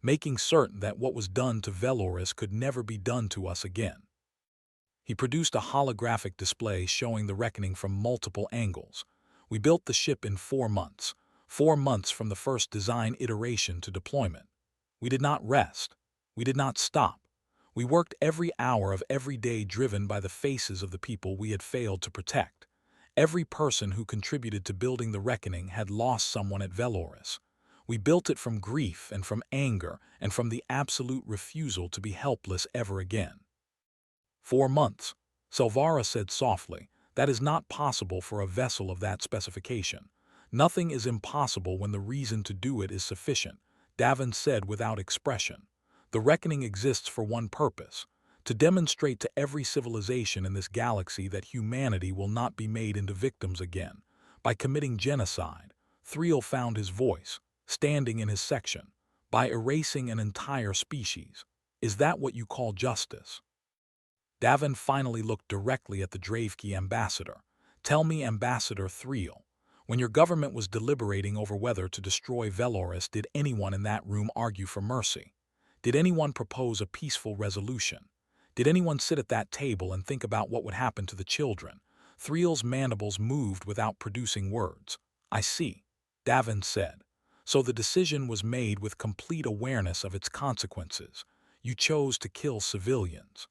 making certain that what was done to Veloris could never be done to us again. He produced a holographic display showing the reckoning from multiple angles. We built the ship in 4 months, 4 months from the first design iteration to deployment. We did not rest. We did not stop. We worked every hour of every day driven by the faces of the people we had failed to protect. Every person who contributed to building the reckoning had lost someone at Veloris. We built it from grief and from anger and from the absolute refusal to be helpless ever again. 4 months, Selvara said softly. That is not possible for a vessel of that specification. Nothing is impossible when the reason to do it is sufficient, Davin said without expression. The reckoning exists for one purpose: to demonstrate to every civilization in this galaxy that humanity will not be made into victims again by committing genocide. Thriel found his voice, standing in his section, by erasing an entire species. Is that what you call justice? Davin finally looked directly at the Dravki ambassador. Tell me, Ambassador Thriel, when your government was deliberating over whether to destroy Veloris, did anyone in that room argue for mercy? Did anyone propose a peaceful resolution? Did anyone sit at that table and think about what would happen to the children? Thriel's mandibles moved without producing words. I see, Davin said. So the decision was made with complete awareness of its consequences. You chose to kill civilians.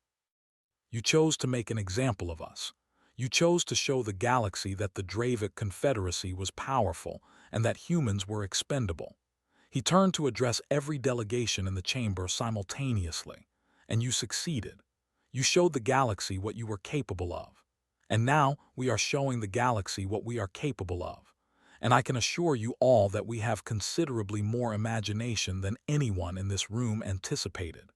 You chose to make an example of us. You chose to show the galaxy that the Dravic Confederacy was powerful and that humans were expendable. He turned to address every delegation in the chamber simultaneously, and you succeeded. You showed the galaxy what you were capable of. And now we are showing the galaxy what we are capable of. And I can assure you all that we have considerably more imagination than anyone in this room anticipated.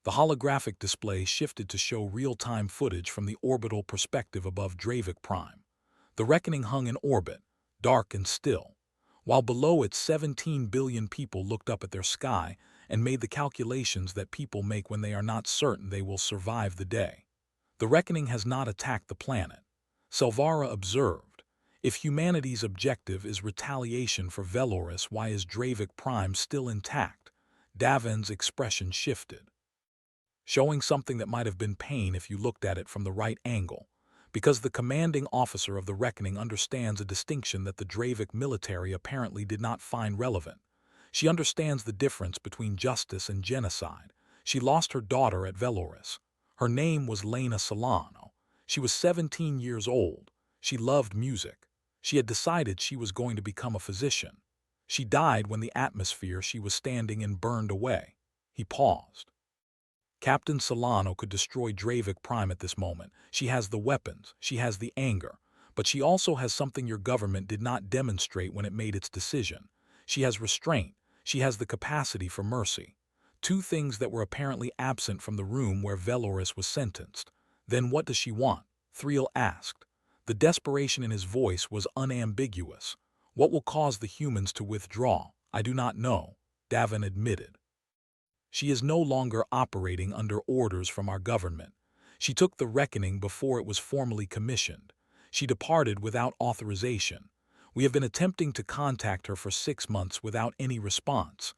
The holographic display shifted to show real-time footage from the orbital perspective above Dravic Prime. The reckoning hung in orbit, dark and still, while below it 17 billion people looked up at their sky and made the calculations that people make when they are not certain they will survive the day. The reckoning has not attacked the planet. Selvara observed. If humanity's objective is retaliation for Veloris, why is Dravic Prime still intact? Davin's expression shifted, showing something that might have been pain if you looked at it from the right angle, because the commanding officer of the reckoning understands a distinction that the Dravic military apparently did not find relevant. She understands the difference between justice and genocide. She lost her daughter at Veloris. Her name was Lena Solano. She was 17 years old. She loved music. She had decided she was going to become a physician. She died when the atmosphere she was standing in burned away. He paused. Captain Solano could destroy Dravic Prime at this moment. She has the weapons, she has the anger, but she also has something your government did not demonstrate when it made its decision. She has restraint, she has the capacity for mercy. Two things that were apparently absent from the room where Veloris was sentenced. Then what does she want? Thriel asked. The desperation in his voice was unambiguous. What will cause the humans to withdraw? I do not know, Davin admitted. She is no longer operating under orders from our government. She took the reckoning before it was formally commissioned. She departed without authorization. We have been attempting to contact her for 6 months without any response.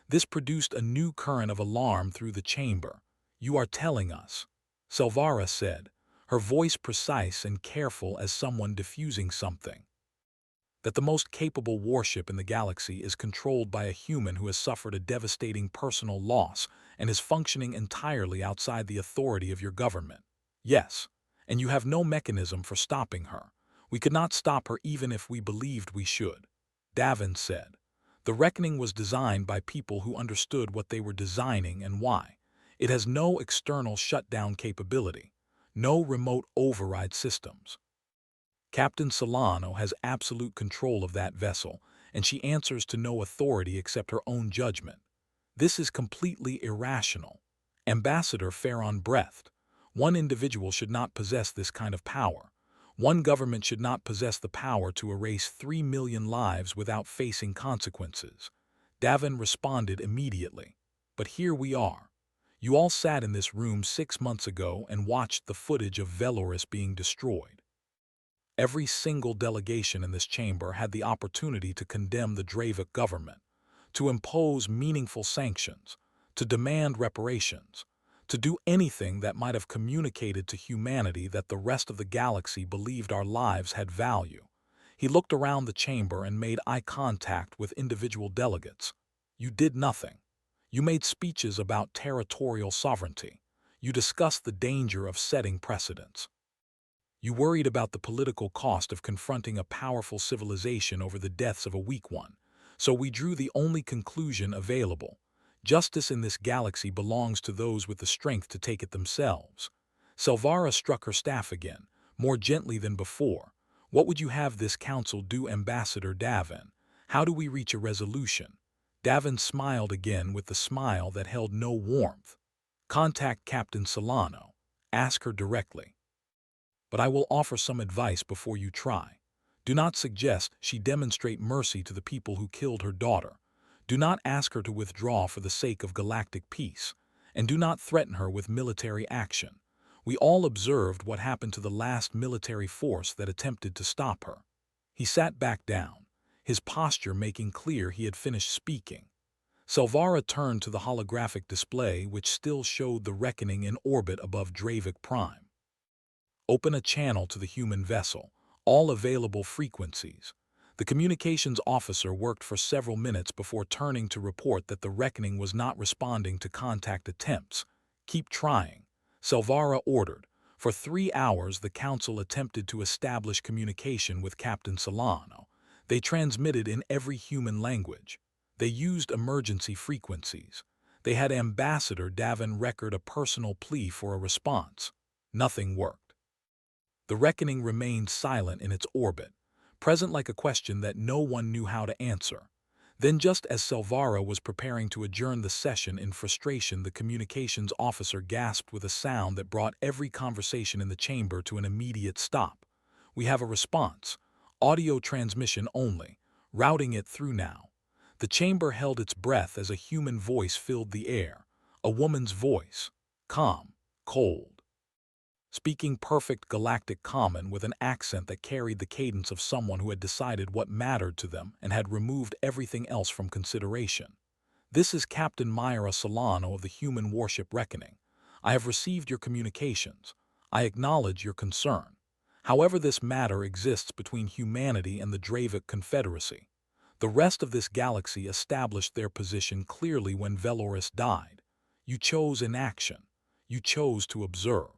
This produced a new current of alarm through the chamber. You are telling us, Selvara said, her voice precise and careful as someone diffusing something, that the most capable warship in the galaxy is controlled by a human who has suffered a devastating personal loss and is functioning entirely outside the authority of your government. Yes, and you have no mechanism for stopping her. We could not stop her even if we believed we should, Davin said. The reckoning was designed by people who understood what they were designing and why. It has no external shutdown capability, no remote override systems. Captain Solano has absolute control of that vessel, and she answers to no authority except her own judgment. This is completely irrational. Ambassador Farron breathed. One individual should not possess this kind of power. One government should not possess the power to erase 3 million lives without facing consequences. Davin responded immediately. But here we are. You all sat in this room 6 months ago and watched the footage of Veloris being destroyed. Every single delegation in this chamber had the opportunity to condemn the Dravic government, to impose meaningful sanctions, to demand reparations, to do anything that might have communicated to humanity that the rest of the galaxy believed our lives had value. He looked around the chamber and made eye contact with individual delegates. You did nothing. You made speeches about territorial sovereignty. You discussed the danger of setting precedents. You worried about the political cost of confronting a powerful civilization over the deaths of a weak one. So we drew the only conclusion available. Justice in this galaxy belongs to those with the strength to take it themselves. Selvara struck her staff again, more gently than before. "What would you have this council do, Ambassador Davin? How do we reach a resolution?" Davin smiled again with the smile that held no warmth. "Contact Captain Solano. Ask her directly. But I will offer some advice before you try. Do not suggest she demonstrate mercy to the people who killed her daughter. Do not ask her to withdraw for the sake of galactic peace, and do not threaten her with military action. We all observed what happened to the last military force that attempted to stop her." He sat back down, his posture making clear he had finished speaking. Salvara turned to the holographic display which still showed the reckoning in orbit above Dravik Prime. "Open a channel to the human vessel. All available frequencies." The communications officer worked for several minutes before turning to report that the reckoning was not responding to contact attempts. "Keep trying," Salvara ordered. For 3 hours the council attempted to establish communication with Captain Solano. They transmitted in every human language. They used emergency frequencies. They had Ambassador Davin record a personal plea for a response. Nothing worked. The reckoning remained silent in its orbit, present like a question that no one knew how to answer. Then, just as Salvara was preparing to adjourn the session in frustration, the communications officer gasped with a sound that brought every conversation in the chamber to an immediate stop. "We have a response. Audio transmission only. Routing it through now." The chamber held its breath as a human voice filled the air. A woman's voice. Calm, cold. Speaking perfect galactic common with an accent that carried the cadence of someone who had decided what mattered to them and had removed everything else from consideration. "This is Captain Myra Solano of the Human Warship Reckoning. I have received your communications. I acknowledge your concern. However, this matter exists between humanity and the Dravik Confederacy. The rest of this galaxy established their position clearly when Veloris died. You chose inaction. You chose to observe.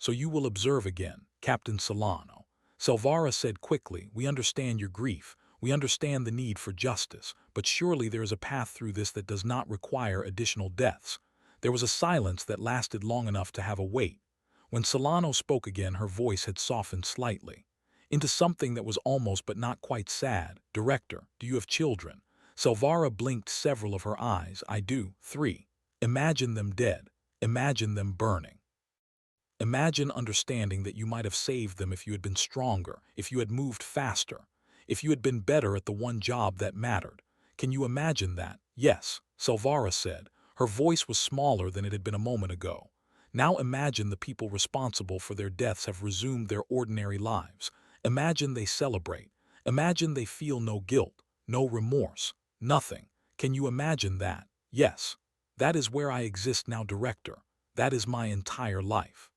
So you will observe again, Captain Solano." Salvara said quickly, "We understand your grief. We understand the need for justice. But surely there is a path through this that does not require additional deaths." There was a silence that lasted long enough to have a weight. When Solano spoke again, her voice had softened slightly, into something that was almost but not quite sad. "Director, do you have children?" Salvara blinked several of her eyes. "I do. 3. Imagine them dead. Imagine them burning. Imagine understanding that you might have saved them if you had been stronger, if you had moved faster, if you had been better at the one job that mattered. Can you imagine that?" "Yes," Salvara said. Her voice was smaller than it had been a moment ago. "Now imagine the people responsible for their deaths have resumed their ordinary lives. Imagine they celebrate. Imagine they feel no guilt, no remorse, nothing. Can you imagine that?" "Yes. That is where I exist now, Director. That is my entire life.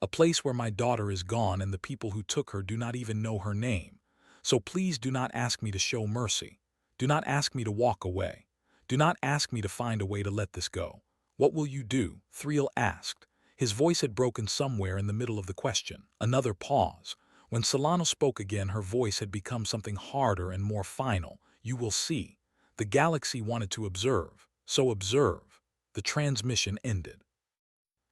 A place where my daughter is gone and the people who took her do not even know her name. So please do not ask me to show mercy. Do not ask me to walk away. Do not ask me to find a way to let this go." "What will you do?" Thriel asked. His voice had broken somewhere in the middle of the question. Another pause. When Solano spoke again, her voice had become something harder and more final. "You will see. The galaxy wanted to observe. So observe." The transmission ended.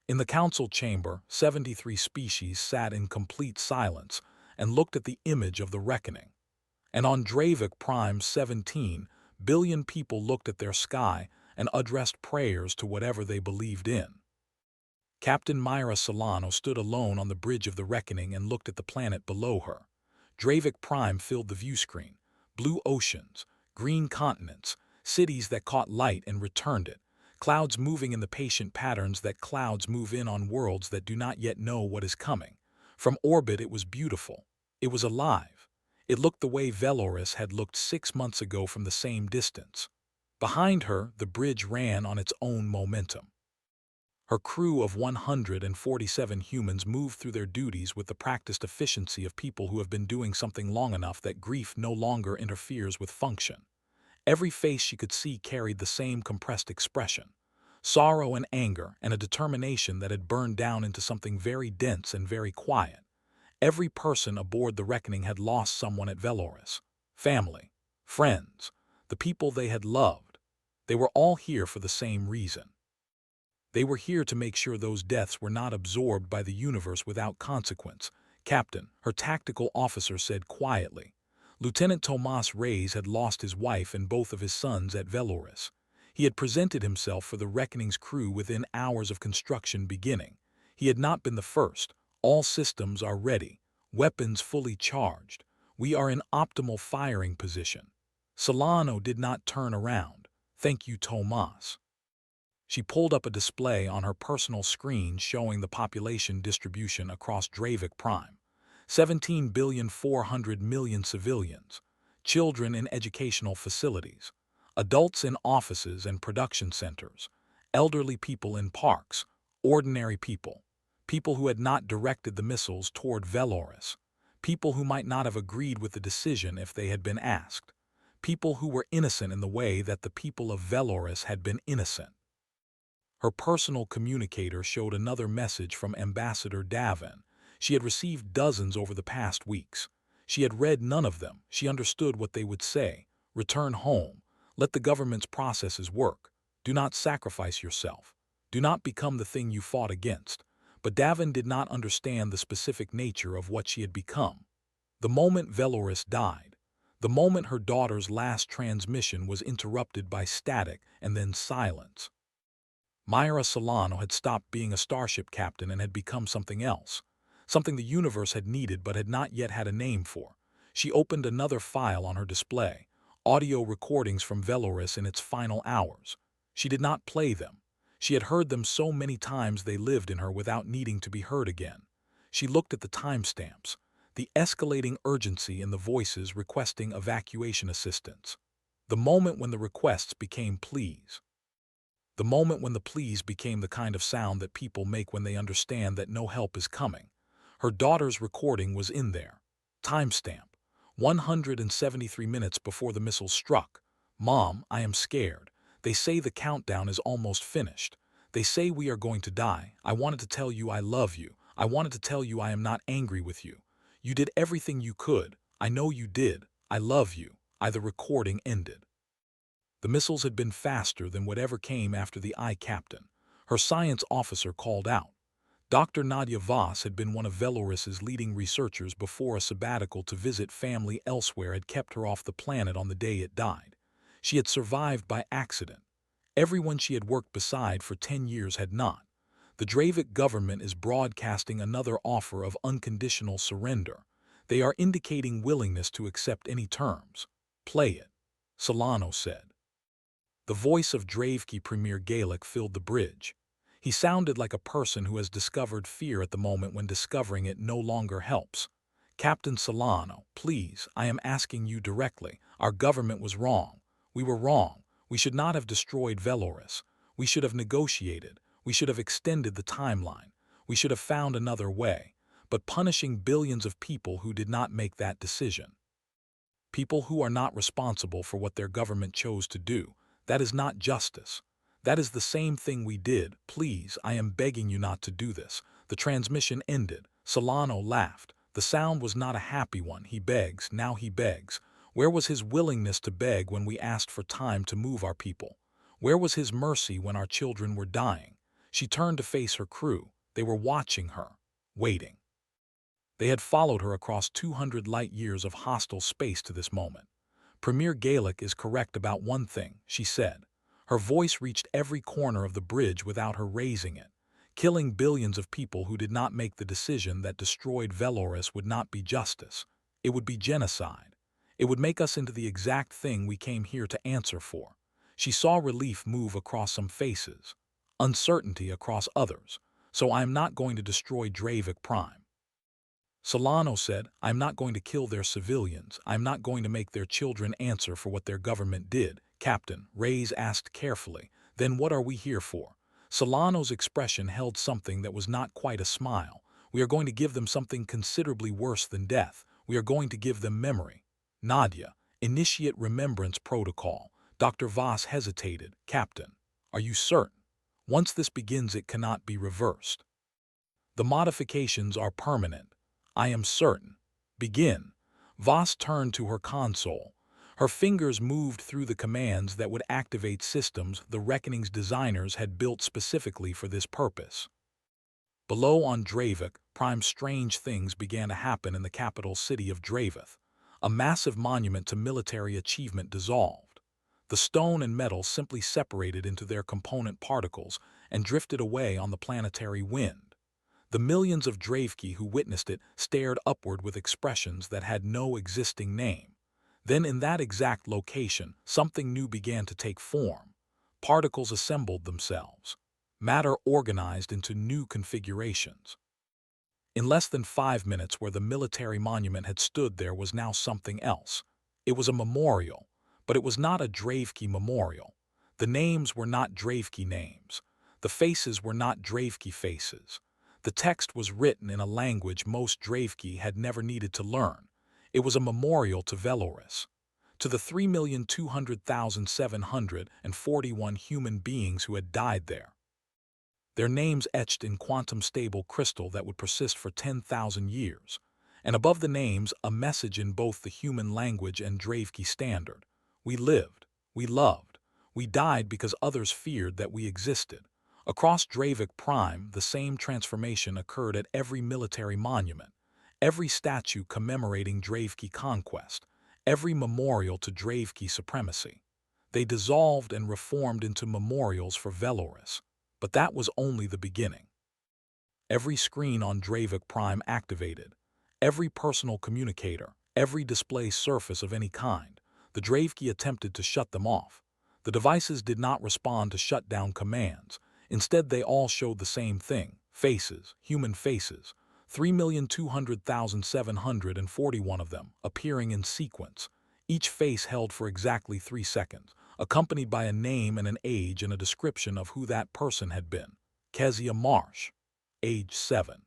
In the council chamber, 73 species sat in complete silence and looked at the image of the reckoning. And on Dravik Prime 17 billion people looked at their sky and addressed prayers to whatever they believed in. Captain Myra Solano stood alone on the bridge of the reckoning and looked at the planet below her. Dravik Prime filled the view screen. Blue oceans, green continents, cities that caught light and returned it. Clouds moving in the patient patterns that clouds move in on worlds that do not yet know what is coming. From orbit it was beautiful. It was alive. It looked the way Veloris had looked 6 months ago from the same distance. Behind her, the bridge ran on its own momentum. Her crew of 147 humans moved through their duties with the practiced efficiency of people who have been doing something long enough that grief no longer interferes with function. Every face she could see carried the same compressed expression. Sorrow and anger and a determination that had burned down into something very dense and very quiet. Every person aboard the reckoning had lost someone at Veloris. Family, friends, the people they had loved. They were all here for the same reason. They were here to make sure those deaths were not absorbed by the universe without consequence. Captain, her tactical officer said quietly. Lieutenant Tomas Reyes had lost his wife and both of his sons at Veloris. He had presented himself for the Reckoning's crew within hours of construction beginning. He had not been the first. All systems are ready. Weapons fully charged. We are in optimal firing position. Solano did not turn around. Thank you, Tomas. She pulled up a display on her personal screen showing the population distribution across Dravik Prime. 17,400,000,000 civilians, children in educational facilities, adults in offices and production centers, elderly people in parks, ordinary people, people who had not directed the missiles toward Veloris, people who might not have agreed with the decision if they had been asked, people who were innocent in the way that the people of Veloris had been innocent. Her personal communicator showed another message from Ambassador Davin. She had received dozens over the past weeks. She had read none of them. She understood what they would say. Return home. Let the government's processes work. Do not sacrifice yourself. Do not become the thing you fought against. But Davin did not understand the specific nature of what she had become. The moment Veloris died, the moment her daughter's last transmission was interrupted by static and then silence. Mayra Solano had stopped being a starship captain and had become something else, something the universe had needed but had not yet had a name for. She opened another file on her display, audio recordings from Veloris in its final hours. She did not play them. She had heard them so many times they lived in her without needing to be heard again. She looked at the timestamps, the escalating urgency in the voices requesting evacuation assistance, the moment when the requests became pleas. The moment when the pleas became the kind of sound that people make when they understand that no help is coming. Her daughter's recording was in there. Timestamp: 173 minutes before the missile struck. Mom, I am scared. They say the countdown is almost finished. They say we are going to die. I wanted to tell you I love you. I wanted to tell you I am not angry with you. You did everything you could. I know you did. I love you. The recording ended. The missiles had been faster than whatever came after the captain. Her science officer called out. Dr. Nadia Voss had been one of Veloris's leading researchers before a sabbatical to visit family elsewhere had kept her off the planet on the day it died. She had survived by accident. Everyone she had worked beside for 10 years had not. The Dravik government is broadcasting another offer of unconditional surrender. They are indicating willingness to accept any terms. Play it, Solano said. The voice of Dravki Premier Galactic filled the bridge. He sounded like a person who has discovered fear at the moment when discovering it no longer helps. Captain Solano, please, I am asking you directly. Our government was wrong. We were wrong. We should not have destroyed Veloris. We should have negotiated. We should have extended the timeline. We should have found another way. But punishing billions of people who did not make that decision. People who are not responsible for what their government chose to do. That is not justice. That is the same thing we did. Please, I am begging you not to do this. The transmission ended. Solano laughed. The sound was not a happy one. He begs, now he begs. Where was his willingness to beg when we asked for time to move our people? Where was his mercy when our children were dying? She turned to face her crew. They were watching her, waiting. They had followed her across 200 light years of hostile space to this moment. Premier Galactic is correct about one thing, she said. Her voice reached every corner of the bridge without her raising it. Killing billions of people who did not make the decision that destroyed Veloris would not be justice. It would be genocide. It would make us into the exact thing we came here to answer for. She saw relief move across some faces, uncertainty across others. So I am not going to destroy Dravik Prime. Solano said, I am not going to kill their civilians. I am not going to make their children answer for what their government did. Captain, Reyes asked carefully, then what are we here for? Solano's expression held something that was not quite a smile. We are going to give them something considerably worse than death. We are going to give them memory. Nadia, initiate remembrance protocol. Dr. Voss hesitated. Captain, are you certain? Once this begins, it cannot be reversed. The modifications are permanent. I am certain. Begin. Voss turned to her console. Her fingers moved through the commands that would activate systems the Reckoning's designers had built specifically for this purpose. Below on Dravik Prime, strange things began to happen in the capital city of Dravith. A massive monument to military achievement dissolved. The stone and metal simply separated into their component particles and drifted away on the planetary wind. The millions of Dravki who witnessed it stared upward with expressions that had no existing name. Then in that exact location, something new began to take form. Particles assembled themselves. Matter organized into new configurations. In less than 5 minutes, where the military monument had stood, there was now something else. It was a memorial, but it was not a Dravki memorial. The names were not Dravki names. The faces were not Dravki faces. The text was written in a language most Dravki had never needed to learn. It was a memorial to Veloris, to the 3,200,741 human beings who had died there. Their names etched in quantum-stable crystal that would persist for 10,000 years. And above the names, a message in both the human language and Dravki standard. We lived, we loved, we died because others feared that we existed. Across Dravik Prime, the same transformation occurred at every military monument, every statue commemorating Dravki conquest, every memorial to Dravki supremacy. They dissolved and reformed into memorials for Veloris. But that was only the beginning. Every screen on Dravik Prime activated, every personal communicator, every display surface of any kind, the Dravki attempted to shut them off. The devices did not respond to shutdown commands. Instead, they all showed the same thing: faces, human faces, 3,200,741 of them, appearing in sequence, each face held for exactly 3 seconds, accompanied by a name and an age and a description of who that person had been. Kezia Marsh, age 7.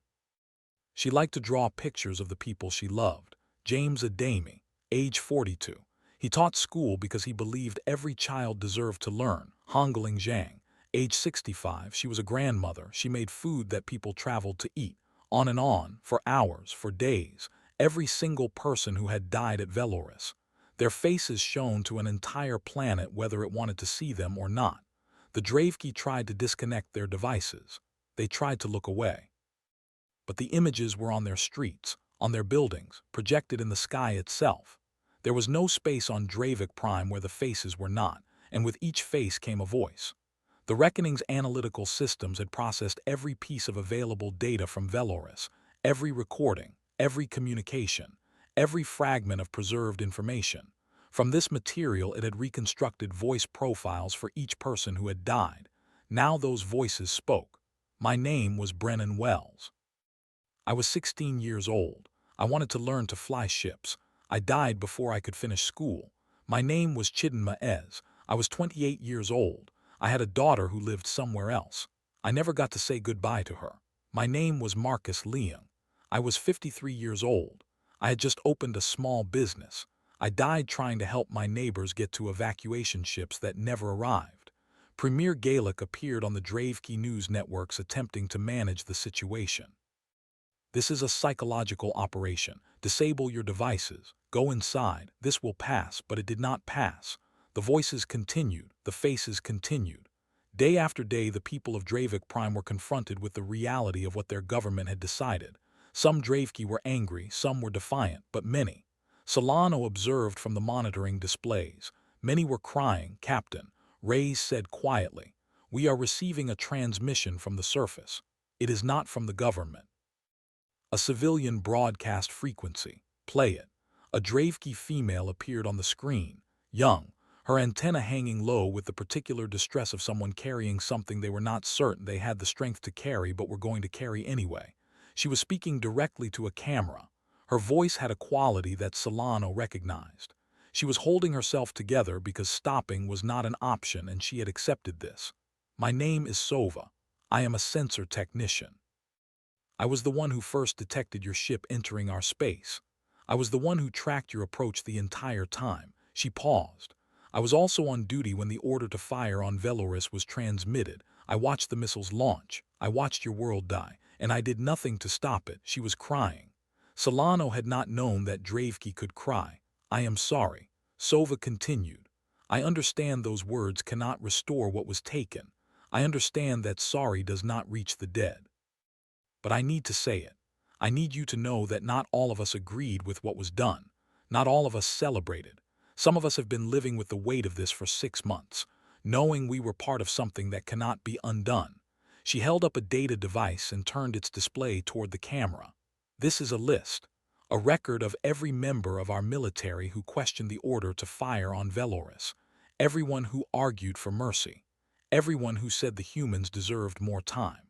She liked to draw pictures of the people she loved. James Adami, age 42. He taught school because he believed every child deserved to learn. Hongling Zhang, age 65. She was a grandmother. She made food that people traveled to eat. On and on, for hours, for days. Every single person who had died at Veloris. Their faces shone to an entire planet whether it wanted to see them or not. The Dravki tried to disconnect their devices. They tried to look away. But the images were on their streets, on their buildings, projected in the sky itself. There was no space on Dravik Prime where the faces were not, and with each face came a voice. The Reckoning's analytical systems had processed every piece of available data from Veloris, every recording, every communication, every fragment of preserved information. From this material, it had reconstructed voice profiles for each person who had died. Now those voices spoke. My name was Brennan Wells. I was 16 years old. I wanted to learn to fly ships. I died before I could finish school. My name was Chidinma Ez. I was 28 years old. I had a daughter who lived somewhere else. I never got to say goodbye to her. My name was Marcus Leung. I was 53 years old. I had just opened a small business. I died trying to help my neighbors get to evacuation ships that never arrived. Premier Galactic appeared on the Dravki news networks attempting to manage the situation. This is a psychological operation. Disable your devices. Go inside. This will pass, but it did not pass. The voices continued. The faces continued. Day after day, the people of Dravik Prime were confronted with the reality of what their government had decided. Some Dravki were angry, some were defiant, but many. Solano observed from the monitoring displays. Many were crying. Captain, Reyes said quietly, "We are receiving a transmission from the surface. It is not from the government." A civilian broadcast frequency. Play it. A Dravki female appeared on the screen. Young, her antenna hanging low with the particular distress of someone carrying something they were not certain they had the strength to carry but were going to carry anyway. She was speaking directly to a camera. Her voice had a quality that Solano recognized. She was holding herself together because stopping was not an option, and she had accepted this. My name is Sova. I am a sensor technician. I was the one who first detected your ship entering our space. I was the one who tracked your approach the entire time. She paused. I was also on duty when the order to fire on Veloris was transmitted. I watched the missiles launch. I watched your world die, and I did nothing to stop it. She was crying. Solano had not known that Dravki could cry. I am sorry. Sova continued. I understand those words cannot restore what was taken. I understand that sorry does not reach the dead. But I need to say it. I need you to know that not all of us agreed with what was done. Not all of us celebrated. Some of us have been living with the weight of this for 6 months, knowing we were part of something that cannot be undone. She held up a data device and turned its display toward the camera. This is a list, a record of every member of our military who questioned the order to fire on Veloris, everyone who argued for mercy, everyone who said the humans deserved more time.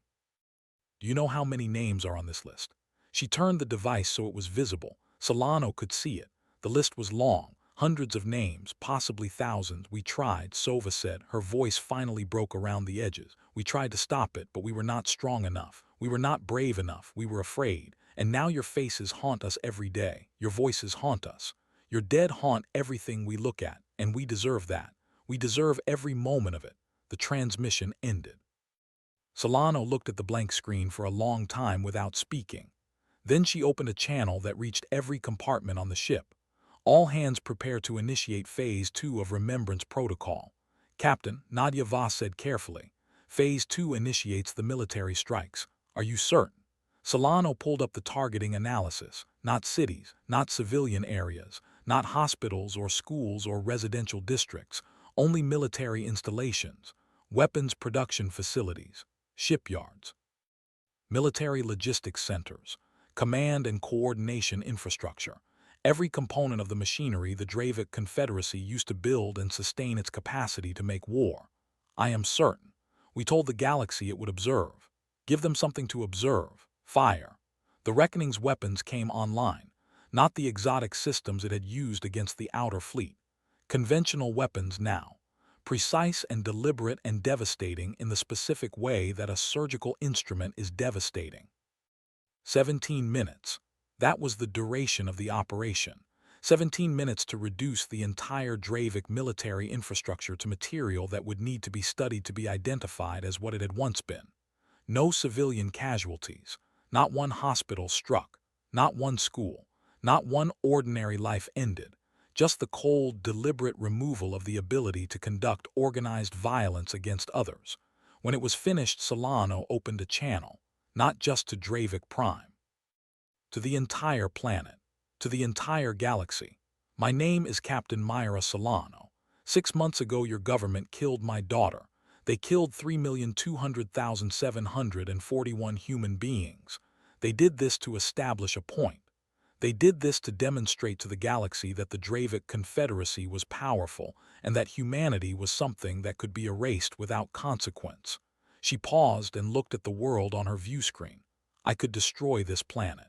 Do you know how many names are on this list? She turned the device so it was visible. Solano could see it. The list was long, hundreds of names, possibly thousands. We tried, Sova said. Her voice finally broke around the edges. We tried to stop it, but we were not strong enough. We were not brave enough. We were afraid. And now your faces haunt us every day. Your voices haunt us. Your dead haunt everything we look at, and we deserve that. We deserve every moment of it. The transmission ended. Solano looked at the blank screen for a long time without speaking. Then she opened a channel that reached every compartment on the ship. All hands prepare to initiate Phase 2 of Remembrance Protocol. Captain, Nadia Voss said carefully. Phase 2 initiates the military strikes. Are you certain? Solano pulled up the targeting analysis. Not cities, not civilian areas, not hospitals or schools or residential districts, only military installations, weapons production facilities, shipyards, military logistics centers, command and coordination infrastructure. Every component of the machinery the Dravik Confederacy used to build and sustain its capacity to make war. I am certain. We told the galaxy it would observe. Give them something to observe. Fire. The Reckoning's weapons came online, not the exotic systems it had used against the Outer Fleet. Conventional weapons now. Precise and deliberate and devastating in the specific way that a surgical instrument is devastating. 17 minutes. That was the duration of the operation. 17 minutes to reduce the entire Dravik military infrastructure to material that would need to be studied to be identified as what it had once been. No civilian casualties. Not one hospital struck. Not one school. Not one ordinary life ended. Just the cold, deliberate removal of the ability to conduct organized violence against others. When it was finished, Solano opened a channel, not just to Dravik Prime. To the entire planet. To the entire galaxy. My name is Captain Myra Solano. 6 months ago your government killed my daughter. They killed 3,200,741 human beings. They did this to establish a point. They did this to demonstrate to the galaxy that the Dravik Confederacy was powerful and that humanity was something that could be erased without consequence. She paused and looked at the world on her view screen. I could destroy this planet.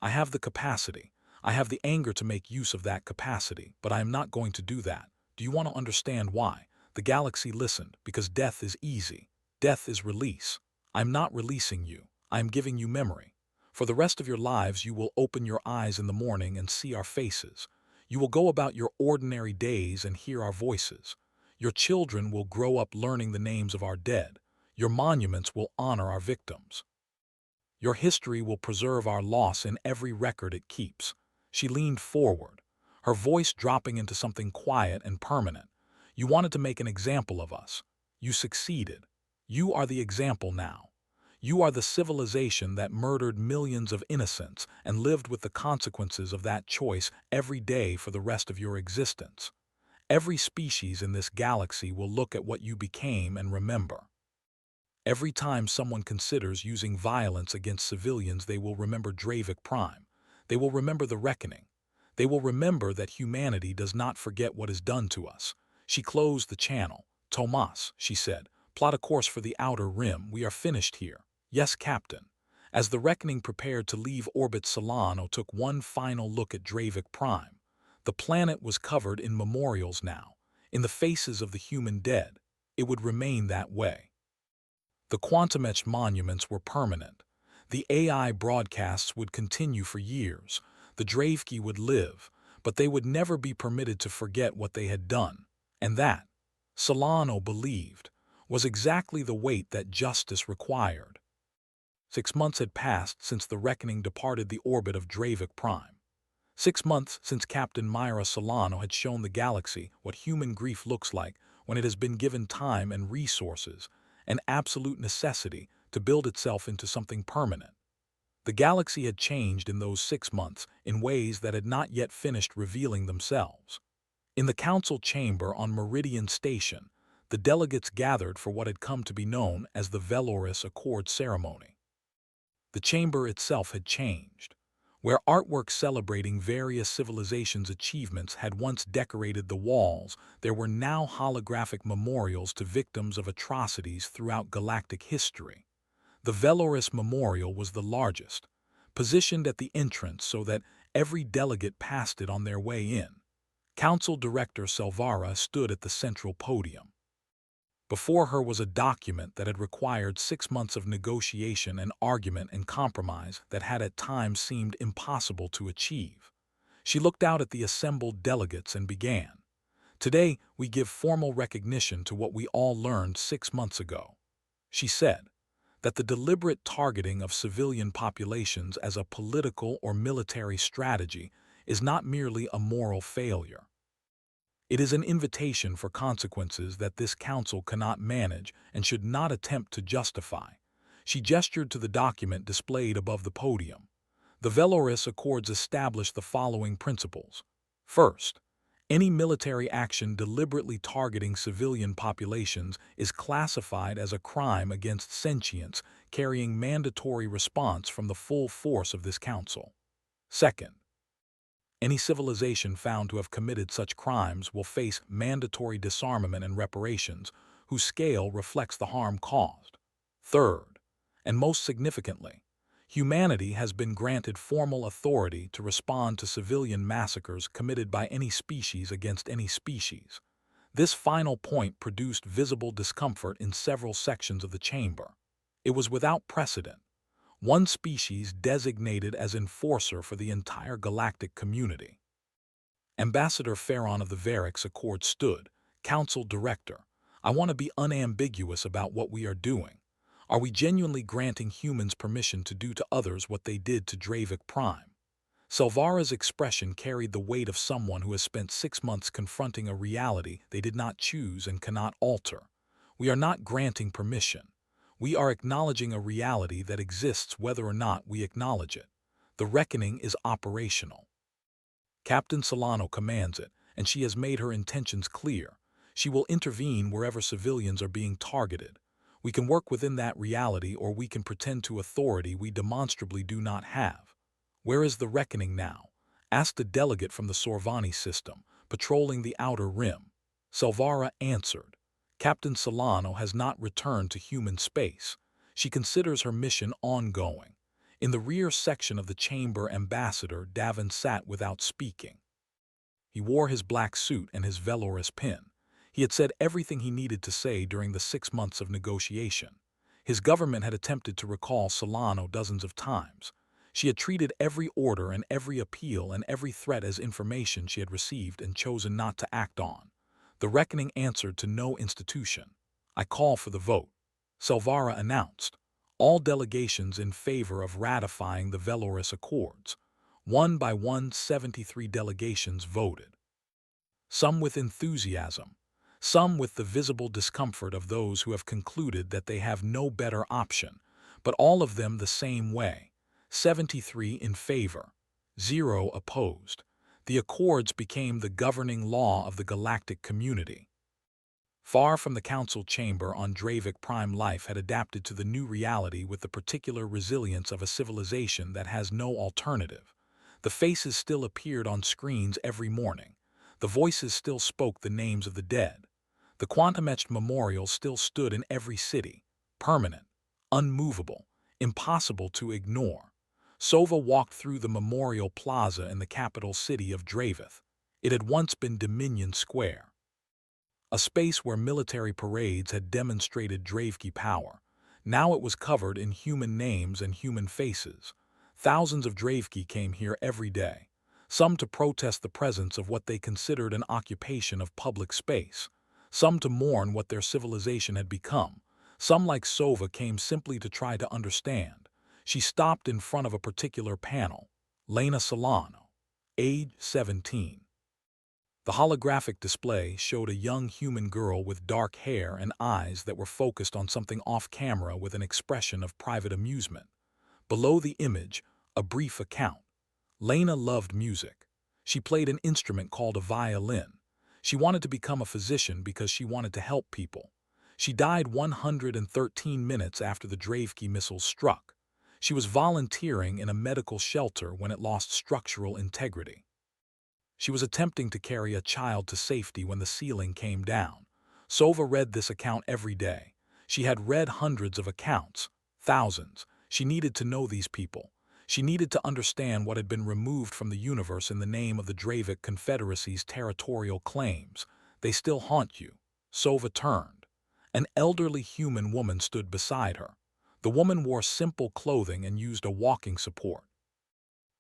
I have the capacity. I have the anger to make use of that capacity, but I am not going to do that. Do you want to understand why? The galaxy listened, because death is easy. Death is release. I'm not releasing you. I am giving you memory. For the rest of your lives, you will open your eyes in the morning and see our faces. You will go about your ordinary days and hear our voices. Your children will grow up learning the names of our dead. Your monuments will honor our victims. Your history will preserve our loss in every record it keeps. She leaned forward, her voice dropping into something quiet and permanent. You wanted to make an example of us. You succeeded. You are the example now. You are the civilization that murdered millions of innocents and lived with the consequences of that choice every day for the rest of your existence. Every species in this galaxy will look at what you became and remember. Every time someone considers using violence against civilians, they will remember Dravik Prime. They will remember the reckoning. They will remember that humanity does not forget what is done to us. She closed the channel. Tomas, she said, plot a course for the outer rim. We are finished here. Yes, Captain. As the reckoning prepared to leave orbit, Solano took one final look at Dravik Prime. The planet was covered in memorials now, in the faces of the human dead. It would remain that way. The quantum-etched monuments were permanent. The AI broadcasts would continue for years. The Dravki would live, but they would never be permitted to forget what they had done. And that, Solano believed, was exactly the weight that justice required. 6 months had passed since the reckoning departed the orbit of Dravik Prime. 6 months since Captain Myra Solano had shown the galaxy what human grief looks like when it has been given time and resources, an absolute necessity to build itself into something permanent. The galaxy had changed in those 6 months in ways that had not yet finished revealing themselves. In the council chamber on Meridian Station, the delegates gathered for what had come to be known as the Veloris Accord Ceremony. The chamber itself had changed. Where artwork celebrating various civilizations' achievements had once decorated the walls, there were now holographic memorials to victims of atrocities throughout galactic history. The Veloris Memorial was the largest, positioned at the entrance so that every delegate passed it on their way in. Council Director Salvara stood at the central podium. Before her was a document that had required 6 months of negotiation and argument and compromise that had at times seemed impossible to achieve. She looked out at the assembled delegates and began. Today, we give formal recognition to what we all learned 6 months ago. She said that the deliberate targeting of civilian populations as a political or military strategy is not merely a moral failure. It is an invitation for consequences that this council cannot manage and should not attempt to justify. She gestured to the document displayed above the podium. The Veloris Accords establish the following principles. First, any military action deliberately targeting civilian populations is classified as a crime against sentience, carrying mandatory response from the full force of this council. Second, any civilization found to have committed such crimes will face mandatory disarmament and reparations, whose scale reflects the harm caused. Third, and most significantly, humanity has been granted formal authority to respond to civilian massacres committed by any species against any species. This final point produced visible discomfort in several sections of the chamber. It was without precedent. One species designated as enforcer for the entire galactic community. Ambassador Farron of the Varix Accord stood, Council Director. I want to be unambiguous about what we are doing. Are we genuinely granting humans permission to do to others what they did to Dravik Prime? Salvara's expression carried the weight of someone who has spent 6 months confronting a reality they did not choose and cannot alter. We are not granting permission. We are acknowledging a reality that exists whether or not we acknowledge it. The reckoning is operational. Captain Solano commands it, and she has made her intentions clear. She will intervene wherever civilians are being targeted. We can work within that reality, or we can pretend to authority we demonstrably do not have. Where is the reckoning now? Asked a delegate from the Sorvani system, patrolling the outer rim. Salvara answered. Captain Solano has not returned to human space. She considers her mission ongoing. In the rear section of the chamber, Ambassador Davin sat without speaking. He wore his black suit and his Veloris pin. He had said everything he needed to say during the 6 months of negotiation. His government had attempted to recall Solano dozens of times. She had treated every order and every appeal and every threat as information she had received and chosen not to act on. The reckoning answered to no institution. I call for the vote. Salvara announced. All delegations in favor of ratifying the Veloris Accords. 173 delegations voted. Some with enthusiasm, some with the visible discomfort of those who have concluded that they have no better option, but all of them the same way. 73 in favor, 0 opposed. The Accords became the governing law of the galactic community. Far from the council chamber on Dravik Prime, life had adapted to the new reality with the particular resilience of a civilization that has no alternative. The faces still appeared on screens every morning. The voices still spoke the names of the dead. The quantum-etched memorials still stood in every city, permanent, unmovable, impossible to ignore. Sova walked through the memorial plaza in the capital city of Dravith. It had once been Dominion Square, a space where military parades had demonstrated Dravki power. Now it was covered in human names and human faces. Thousands of Dravki came here every day, some to protest the presence of what they considered an occupation of public space, some to mourn what their civilization had become. Some, like Sova, came simply to try to understand. She stopped in front of a particular panel. Lena Solano. age 17. The holographic display showed a young human girl with dark hair and eyes that were focused on something off-camera with an expression of private amusement. Below the image, a brief account. Lena loved music. She played an instrument called a violin. She wanted to become a physician because she wanted to help people. She died 113 minutes after the Dravki missiles struck. She was volunteering in a medical shelter when it lost structural integrity. She was attempting to carry a child to safety when the ceiling came down. Sova read this account every day. She had read hundreds of accounts, thousands. She needed to know these people. She needed to understand what had been removed from the universe in the name of the Dravik Confederacy's territorial claims. They still haunt you. Sova turned. An elderly human woman stood beside her. The woman wore simple clothing and used a walking support.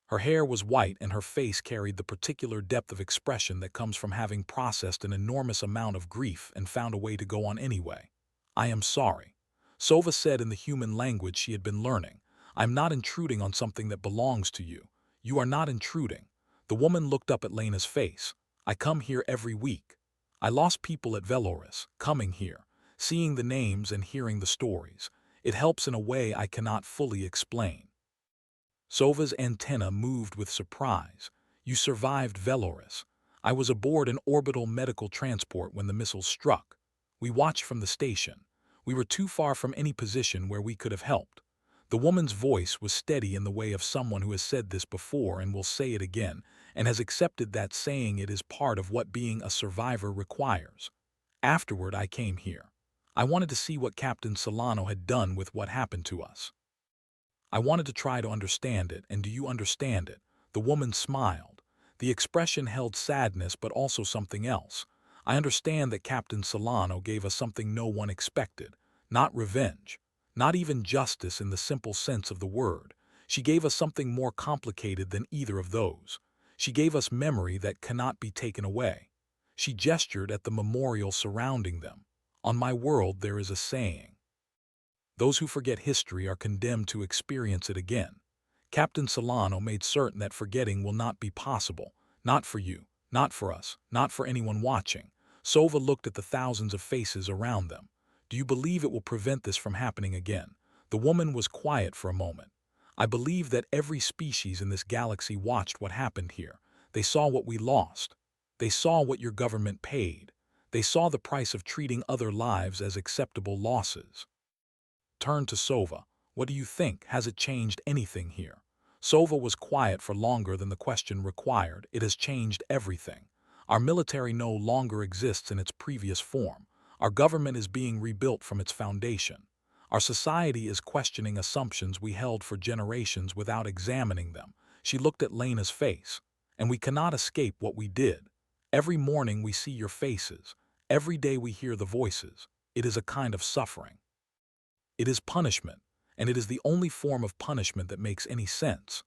Her hair was white and her face carried the particular depth of expression that comes from having processed an enormous amount of grief and found a way to go on anyway. "I am sorry," Sova said in the human language she had been learning. "I'm not intruding on something that belongs to you. You are not intruding." The woman looked up at Lena's face. "I come here every week. I lost people at Veloris, coming here, seeing the names and hearing the stories. It helps in a way I cannot fully explain." Sova's antenna moved with surprise. "You survived Veloris. I was aboard an orbital medical transport when the missiles struck. We watched from the station. We were too far from any position where we could have helped." The woman's voice was steady in the way of someone who has said this before and will say it again, and has accepted that saying it is part of what being a survivor requires. "Afterward, I came here. I wanted to see what Captain Solano had done with what happened to us. I wanted to try to understand it, and do you understand it?" The woman smiled. The expression held sadness but also something else. "I understand that Captain Solano gave us something no one expected. Not revenge. Not even justice in the simple sense of the word. She gave us something more complicated than either of those. She gave us memory that cannot be taken away." She gestured at the memorial surrounding them. "On my world there is a saying. Those who forget history are condemned to experience it again. Captain Solano made certain that forgetting will not be possible. Not for you, not for us, not for anyone watching." Sova looked at the thousands of faces around them. "Do you believe it will prevent this from happening again?" The woman was quiet for a moment. "I believe that every species in this galaxy watched what happened here. They saw what we lost. They saw what your government paid. They saw the price of treating other lives as acceptable losses." Turned to Sova. "What do you think? Has it changed anything here?" Sova was quiet for longer than the question required. "It has changed everything. Our military no longer exists in its previous form. Our government is being rebuilt from its foundation. Our society is questioning assumptions we held for generations without examining them." She looked at Lena's face. "And we cannot escape what we did. Every morning we see your faces. Every day we hear the voices. It is a kind of suffering. It is punishment, and it is the only form of punishment that makes any sense."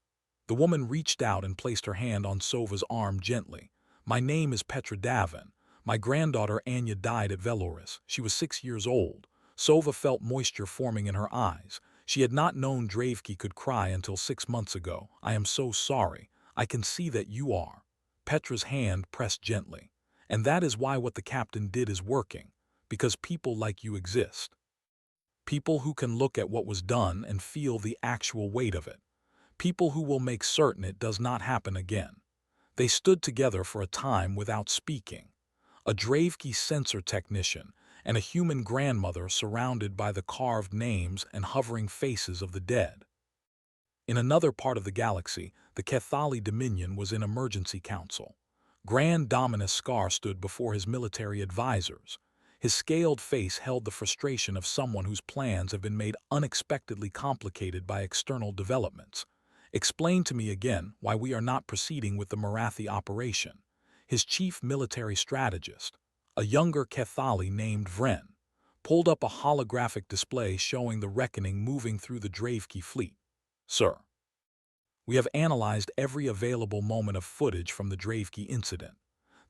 The woman reached out and placed her hand on Sova's arm gently. "My name is Petra Davin. My granddaughter Anya died at Veloris. She was 6 years old." Sova felt moisture forming in her eyes. She had not known Dravki could cry until 6 months ago. "I am so sorry. I can see that you are." Petra's hand pressed gently. "And that is why what the captain did is working. Because people like you exist. People who can look at what was done and feel the actual weight of it. People who will make certain it does not happen again." They stood together for a time without speaking. A Dravki sensor technician and a human grandmother surrounded by the carved names and hovering faces of the dead. In another part of the galaxy, the Kethali Dominion was in emergency council. Grand Dominus Scar stood before his military advisors. His scaled face held the frustration of someone whose plans have been made unexpectedly complicated by external developments. "Explain to me again why we are not proceeding with the Marathi operation." His chief military strategist, a younger Kethali named Vren, pulled up a holographic display showing the reckoning moving through the Dravki fleet. "Sir, we have analyzed every available moment of footage from the Dravki incident.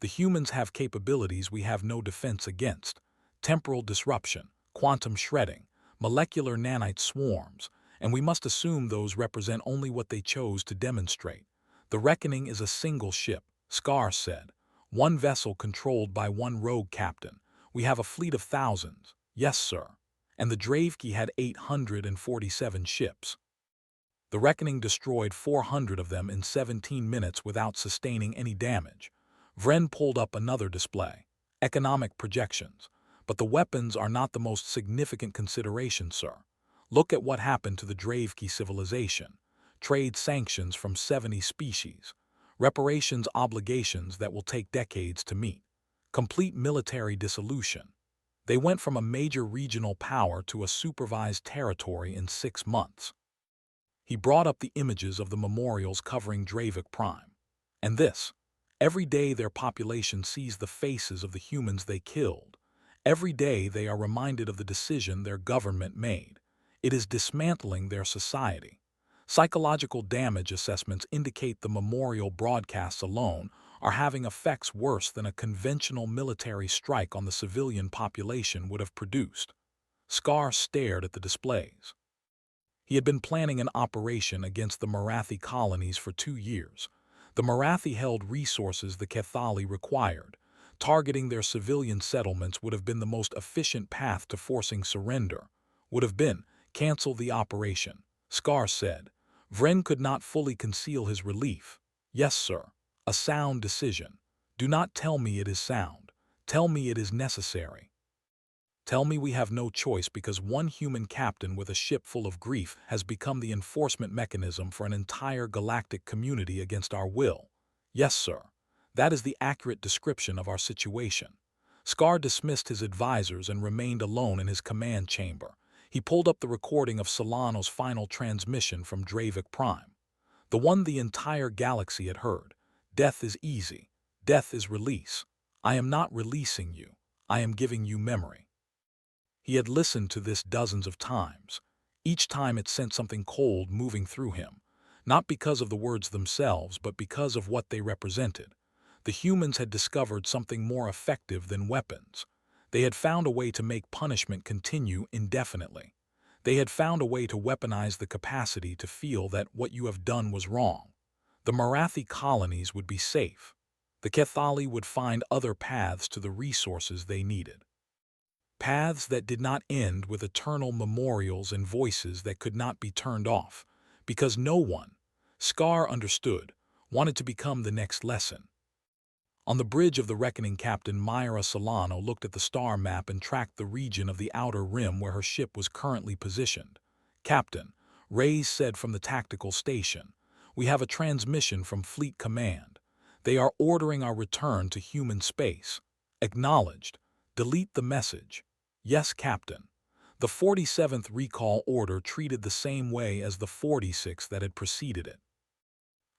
The humans have capabilities we have no defense against: temporal disruption, quantum shredding, molecular nanite swarms, and we must assume those represent only what they chose to demonstrate. The reckoning is a single ship, Scar said. One vessel controlled by one rogue captain. We have a fleet of thousands. Yes, sir. And the Dravki had 847 ships. The reckoning destroyed 400 of them in 17 minutes without sustaining any damage. Vren pulled up another display. Economic projections. But the weapons are not the most significant consideration, sir. Look at what happened to the Dravki civilization. Trade sanctions from 70 species. Reparations obligations that will take decades to meet. Complete military dissolution. They went from a major regional power to a supervised territory in 6 months. He brought up the images of the memorials covering Dravik Prime. And this. Every day their population sees the faces of the humans they killed. Every day they are reminded of the decision their government made. It is dismantling their society. Psychological damage assessments indicate the memorial broadcasts alone are having effects worse than a conventional military strike on the civilian population would have produced. Scar stared at the displays. He had been planning an operation against the Marathi colonies for 2 years. The Marathi held resources the Cathali required. Targeting their civilian settlements would have been the most efficient path to forcing surrender. Would have been, cancel the operation, Scar said. Vren could not fully conceal his relief. Yes, sir. A sound decision. Do not tell me it is sound. Tell me it is necessary. Tell me we have no choice because one human captain with a ship full of grief has become the enforcement mechanism for an entire galactic community against our will. Yes, sir. That is the accurate description of our situation. Scar dismissed his advisors and remained alone in his command chamber. He pulled up the recording of Solano's final transmission from Dravik Prime. The one the entire galaxy had heard. Death is easy. Death is release. I am not releasing you. I am giving you memory. He had listened to this dozens of times. Each time it sent something cold moving through him, not because of the words themselves, but because of what they represented. The humans had discovered something more effective than weapons. They had found a way to make punishment continue indefinitely. They had found a way to weaponize the capacity to feel that what you have done was wrong. The Marathi colonies would be safe. The Cathali would find other paths to the resources they needed. Paths that did not end with eternal memorials and voices that could not be turned off, because no one, Scar understood, wanted to become the next lesson. On the bridge of the reckoning, Captain Myra Solano looked at the star map and tracked the region of the outer rim where her ship was currently positioned. Captain, Reyes said from the tactical station, we have a transmission from Fleet Command. They are ordering our return to human space. Acknowledged. Delete the message. Yes, Captain. The 47th recall order treated the same way as the 46th that had preceded it.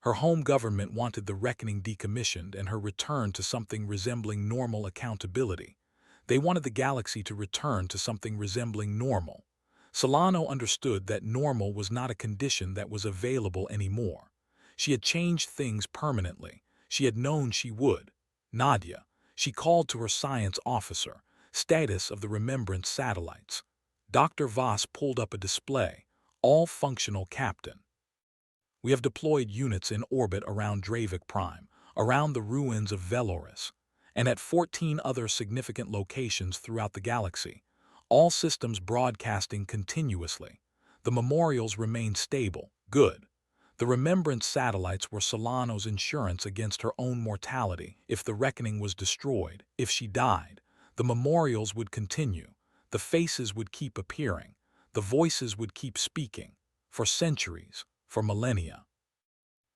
Her home government wanted the reckoning decommissioned and her return to something resembling normal accountability. They wanted the galaxy to return to something resembling normal. Solano understood that normal was not a condition that was available anymore. She had changed things permanently. She had known she would. Nadia, she called to her science officer, status of the Remembrance satellites. Dr. Voss pulled up a display, all functional, Captain. We have deployed units in orbit around Dravik Prime, around the ruins of Veloris, and at 14 other significant locations throughout the galaxy, all systems broadcasting continuously. The memorials remain stable. Good. The Remembrance satellites were Solano's insurance against her own mortality. If the reckoning was destroyed, if she died, the memorials would continue. The faces would keep appearing. The voices would keep speaking. For centuries. For millennia.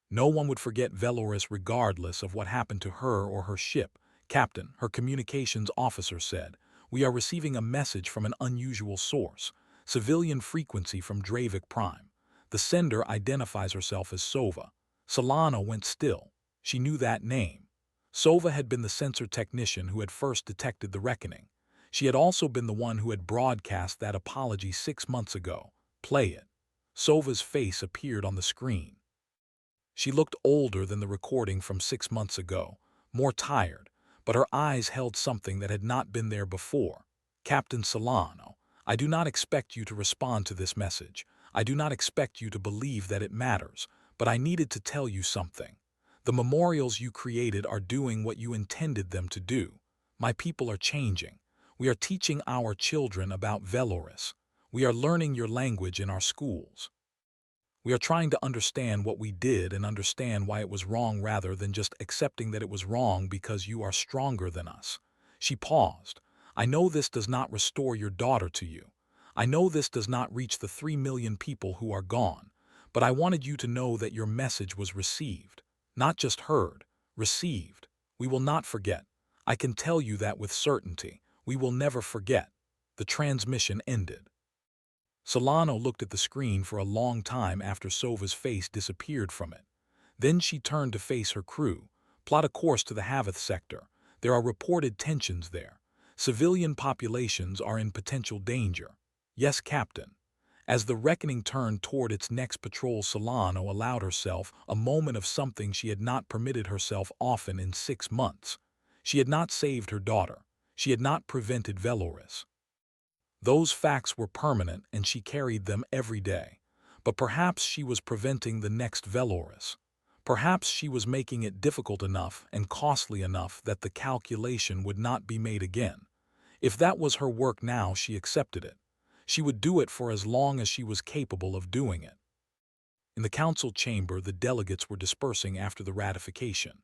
No one would forget Veloris regardless of what happened to her or her ship. Captain, her communications officer said, we are receiving a message from an unusual source. Civilian frequency from Dravik Prime. The sender identifies herself as Sova. Solano went still. She knew that name. Sova had been the sensor technician who had first detected the reckoning. She had also been the one who had broadcast that apology 6 months ago. Play it. Sova's face appeared on the screen. She looked older than the recording from 6 months ago, more tired, but her eyes held something that had not been there before. Captain Solano, I do not expect you to respond to this message. I do not expect you to believe that it matters, but I needed to tell you something. The memorials you created are doing what you intended them to do. My people are changing. We are teaching our children about Veloris. We are learning your language in our schools. We are trying to understand what we did and understand why it was wrong rather than just accepting that it was wrong because you are stronger than us. She paused. I know this does not restore your daughter to you. I know this does not reach the 3 million people who are gone. But I wanted you to know that your message was received. Not just heard, received. We will not forget. I can tell you that with certainty. We will never forget. The transmission ended. Solano looked at the screen for a long time after Sova's face disappeared from it. Then she turned to face her crew. Plot a course to the Haveth sector. There are reported tensions there. Civilian populations are in potential danger. Yes, Captain. As the reckoning turned toward its next patrol, Solano allowed herself a moment of something she had not permitted herself often in 6 months. She had not saved her daughter. She had not prevented Veloris. Those facts were permanent and she carried them every day. But perhaps she was preventing the next Veloris. Perhaps she was making it difficult enough and costly enough that the calculation would not be made again. If that was her work now, she accepted it. She would do it for as long as she was capable of doing it. In the council chamber, the delegates were dispersing after the ratification.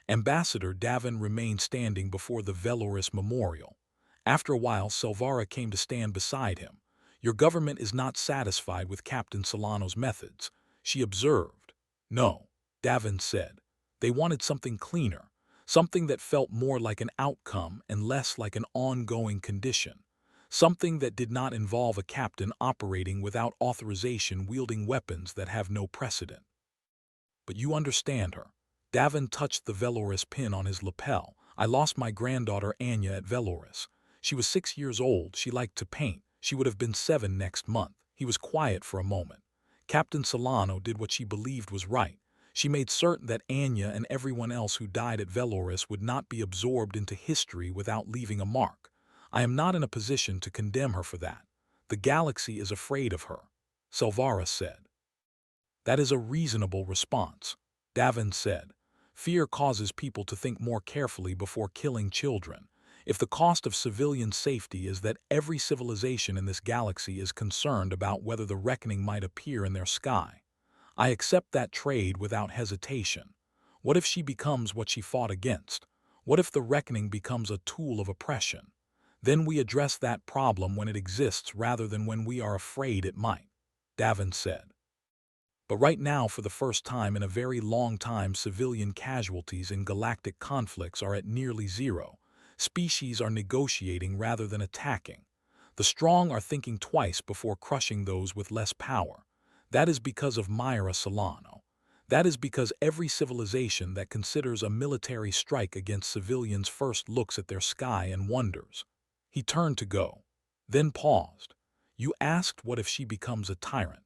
Ambassador Davin remained standing before the Veloris memorial. After a while, Silvara came to stand beside him. Your government is not satisfied with Captain Solano's methods, she observed. No, Davin said. They wanted something cleaner, something that felt more like an outcome and less like an ongoing condition. Something that did not involve a captain operating without authorization wielding weapons that have no precedent. But you understand her. Davin touched the Veloris pin on his lapel. I lost my granddaughter Anya at Veloris. She was 6 years old. She liked to paint. She would have been 7 next month. He was quiet for a moment. Captain Solano did what she believed was right. She made certain that Anya and everyone else who died at Veloris would not be absorbed into history without leaving a mark. I am not in a position to condemn her for that. The galaxy is afraid of her, Silvara said. That is a reasonable response, Davin said. Fear causes people to think more carefully before killing children. If the cost of civilian safety is that every civilization in this galaxy is concerned about whether the reckoning might appear in their sky, I accept that trade without hesitation. What if she becomes what she fought against? What if the reckoning becomes a tool of oppression? Then we address that problem when it exists rather than when we are afraid it might, Davin said. But right now, for the first time in a very long time, civilian casualties in galactic conflicts are at nearly zero. Species are negotiating rather than attacking. The strong are thinking twice before crushing those with less power. That is because of Myra Solano. That is because every civilization that considers a military strike against civilians first looks at their sky and wonders. He turned to go, then paused. You asked what if she becomes a tyrant.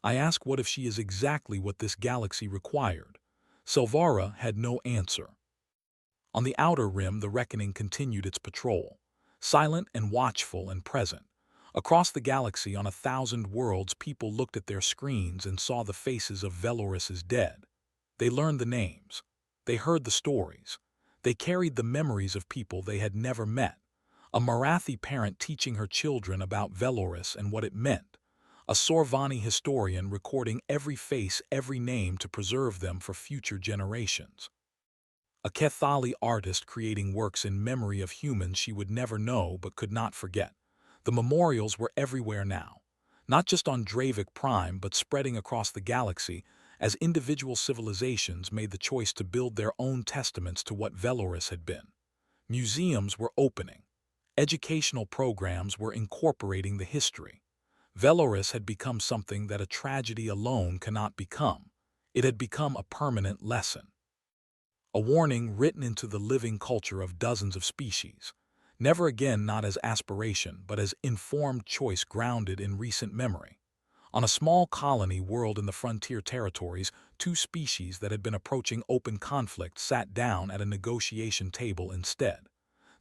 I ask what if she is exactly what this galaxy required. Silvara had no answer. On the outer rim, the reckoning continued its patrol, silent and watchful and present. Across the galaxy on 1,000 worlds, people looked at their screens and saw the faces of Veloris's dead. They learned the names. They heard the stories. They carried the memories of people they had never met. A Marathi parent teaching her children about Veloris and what it meant. A Sorvani historian recording every face, every name to preserve them for future generations. A Kethali artist creating works in memory of humans she would never know but could not forget. The memorials were everywhere now, not just on Dravik Prime but spreading across the galaxy as individual civilizations made the choice to build their own testaments to what Veloris had been. Museums were opening. Educational programs were incorporating the history. Veloris had become something that a tragedy alone cannot become. It had become a permanent lesson. A warning written into the living culture of dozens of species. Never again, not as aspiration, but as informed choice grounded in recent memory. On a small colony world in the frontier territories, 2 species that had been approaching open conflict sat down at a negotiation table instead.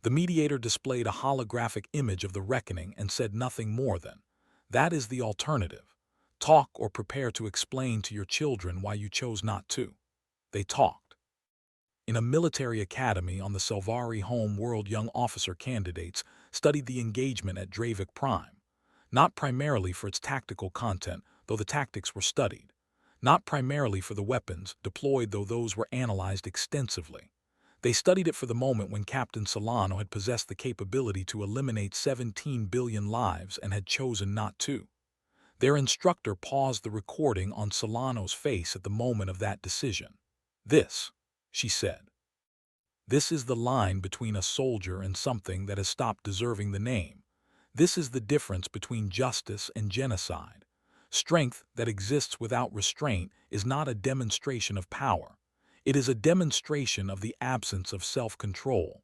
The mediator displayed a holographic image of the reckoning and said nothing more than, "That is the alternative. Talk or prepare to explain to your children why you chose not to." They talked. In a military academy on the Selvari home world, young officer candidates studied the engagement at Dravik Prime, not primarily for its tactical content, though the tactics were studied, not primarily for the weapons deployed, though those were analyzed extensively. They studied it for the moment when Captain Solano had possessed the capability to eliminate 17 billion lives and had chosen not to. Their instructor paused the recording on Solano's face at the moment of that decision. "This," she said, "this is the line between a soldier and something that has stopped deserving the name. This is the difference between justice and genocide. Strength that exists without restraint is not a demonstration of power. It is a demonstration of the absence of self-control."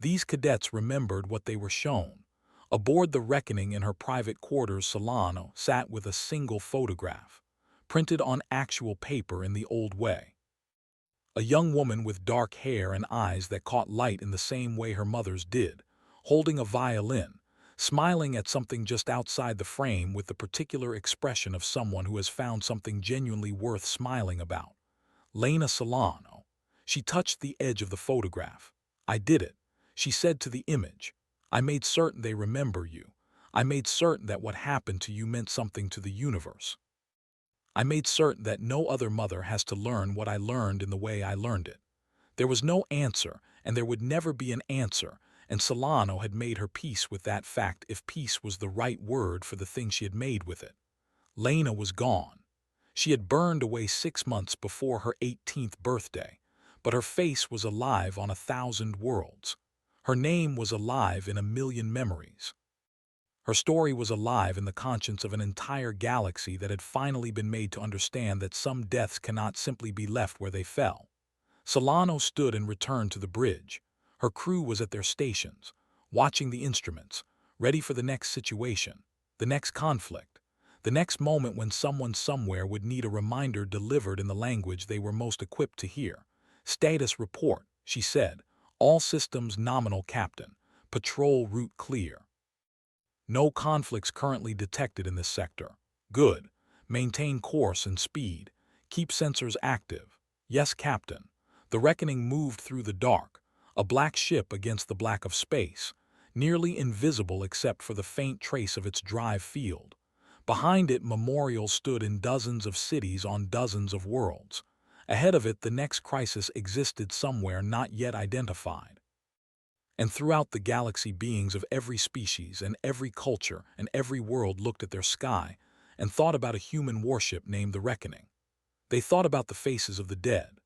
These cadets remembered what they were shown. Aboard the Reckoning in her private quarters, Solano sat with a single photograph, printed on actual paper in the old way. A young woman with dark hair and eyes that caught light in the same way her mother's did, holding a violin, smiling at something just outside the frame with the particular expression of someone who has found something genuinely worth smiling about. Lena Solano. She touched the edge of the photograph. "I did it," she said to the image. "I made certain they remember you. I made certain that what happened to you meant something to the universe. I made certain that no other mother has to learn what I learned in the way I learned it." There was no answer, and there would never be an answer, and Solano had made her peace with that fact, if peace was the right word for the thing she had made with it. Lena was gone. She had burned away 6 months before her 18th birthday, but her face was alive on 1,000 worlds. Her name was alive in 1,000,000 memories. Her story was alive in the conscience of an entire galaxy that had finally been made to understand that some deaths cannot simply be left where they fell. Solano stood and returned to the bridge. Her crew was at their stations, watching the instruments, ready for the next situation, the next conflict, the next moment when someone somewhere would need a reminder delivered in the language they were most equipped to hear. "Status report," she said. "All systems nominal, Captain. Patrol route clear. No conflicts currently detected in this sector. Good. Maintain course and speed. Keep sensors active." "Yes, Captain." The Reckoning moved through the dark, a black ship against the black of space, nearly invisible except for the faint trace of its drive field. Behind it, memorials stood in dozens of cities on dozens of worlds. Ahead of it, the next crisis existed somewhere not yet identified. And throughout the galaxy, beings of every species and every culture and every world looked at their sky and thought about a human warship named the Reckoning. They thought about the faces of the dead.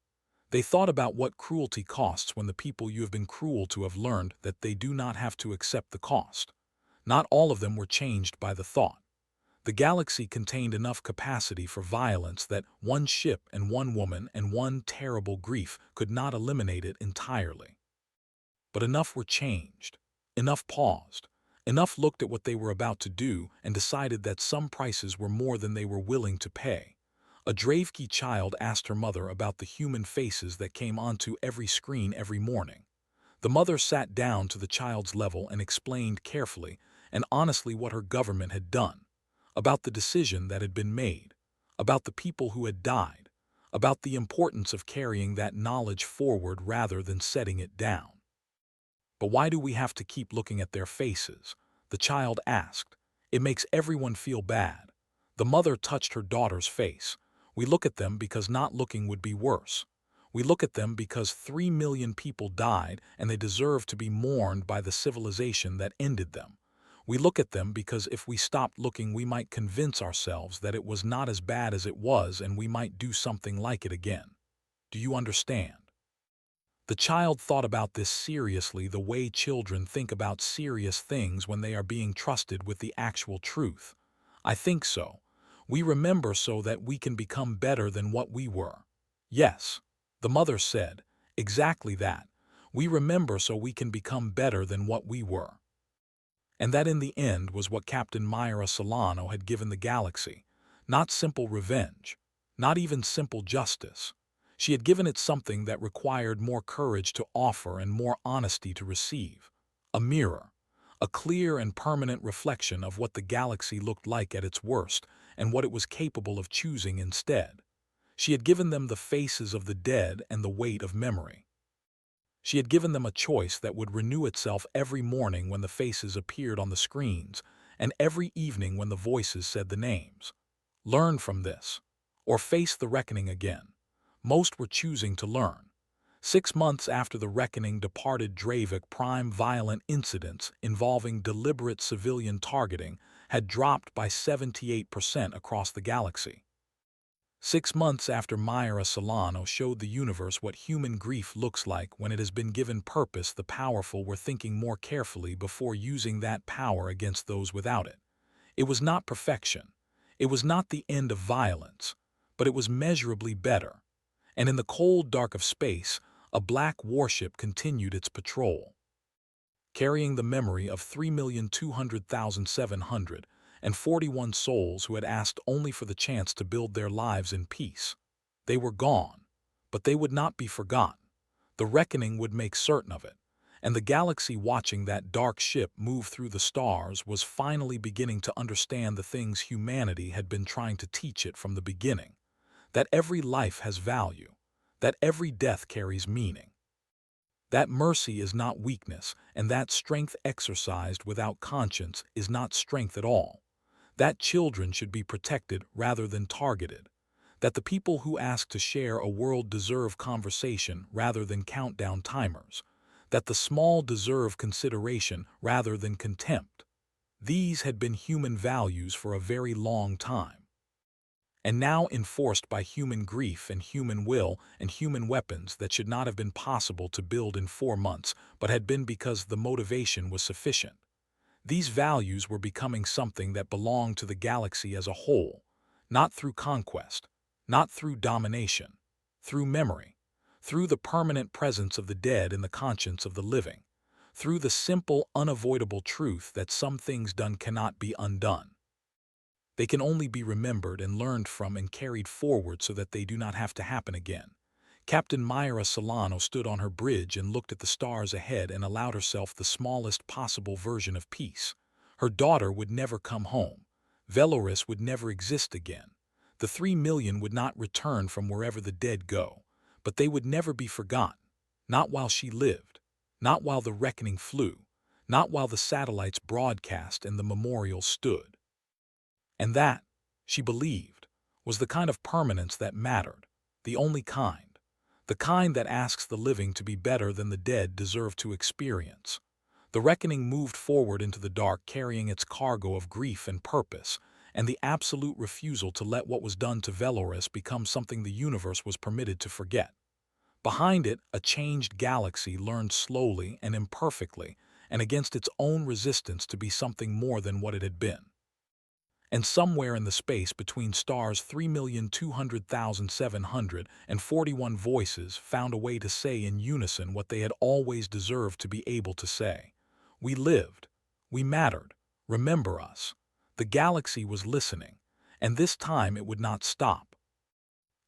They thought about what cruelty costs when the people you have been cruel to have learned that they do not have to accept the cost. Not all of them were changed by the thought. The galaxy contained enough capacity for violence that one ship and one woman and one terrible grief could not eliminate it entirely. But enough were changed. Enough paused. Enough looked at what they were about to do and decided that some prices were more than they were willing to pay. A Dravki child asked her mother about the human faces that came onto every screen every morning. The mother sat down to the child's level and explained carefully and honestly what her government had done, about the decision that had been made, about the people who had died, about the importance of carrying that knowledge forward rather than setting it down. "But why do we have to keep looking at their faces?" the child asked. "It makes everyone feel bad." The mother touched her daughter's face. "We look at them because not looking would be worse. We look at them because 3 million people died and they deserve to be mourned by the civilization that ended them. We look at them because if we stopped looking we might convince ourselves that it was not as bad as it was and we might do something like it again. Do you understand?" The child thought about this seriously, the way children think about serious things when they are being trusted with the actual truth. "I think so. We remember so that we can become better than what we were." "Yes," the mother said, "exactly that. We remember so we can become better than what we were." And that in the end was what Captain Myra Solano had given the galaxy. Not simple revenge, not even simple justice. She had given it something that required more courage to offer and more honesty to receive. A mirror, a clear and permanent reflection of what the galaxy looked like at its worst and what it was capable of choosing instead. She had given them the faces of the dead and the weight of memory. She had given them a choice that would renew itself every morning when the faces appeared on the screens, and every evening when the voices said the names. Learn from this, or face the reckoning again. Most were choosing to learn. 6 months after the reckoning departed Dravik, prime violent incidents involving deliberate civilian targeting had dropped by 78% across the galaxy. 6 months after Myra Solano showed the universe what human grief looks like when it has been given purpose, the powerful were thinking more carefully before using that power against those without it. It was not perfection. It was not the end of violence, but it was measurably better. And in the cold dark of space, a black warship continued its patrol, carrying the memory of 3,200,741 souls who had asked only for the chance to build their lives in peace. They were gone, but they would not be forgotten. The reckoning would make certain of it, and the galaxy, watching that dark ship move through the stars, was finally beginning to understand the things humanity had been trying to teach it from the beginning: that every life has value, that every death carries meaning, that mercy is not weakness, and that strength exercised without conscience is not strength at all, that children should be protected rather than targeted, that the people who ask to share a world deserve conversation rather than countdown timers, that the small deserve consideration rather than contempt. These had been human values for a very long time, and now enforced by human grief and human will and human weapons that should not have been possible to build in 4 months, but had been because the motivation was sufficient. These values were becoming something that belonged to the galaxy as a whole, not through conquest, not through domination, through memory, through the permanent presence of the dead in the conscience of the living, through the simple, unavoidable truth that some things done cannot be undone. They can only be remembered and learned from and carried forward so that they do not have to happen again. Captain Myra Solano stood on her bridge and looked at the stars ahead and allowed herself the smallest possible version of peace. Her daughter would never come home. Veloris would never exist again. The 3 million would not return from wherever the dead go, but they would never be forgotten. Not while she lived, not while the reckoning flew, not while the satellites broadcast and the memorials stood. And that, she believed, was the kind of permanence that mattered, the only kind, the kind that asks the living to be better than the dead deserve to experience. The reckoning moved forward into the dark, carrying its cargo of grief and purpose, and the absolute refusal to let what was done to Veloris become something the universe was permitted to forget. Behind it, a changed galaxy learned slowly and imperfectly, and against its own resistance, to be something more than what it had been. And somewhere in the space between stars, 3,200,741 voices found a way to say in unison what they had always deserved to be able to say. We lived. We mattered. Remember us. The galaxy was listening, and this time it would not stop.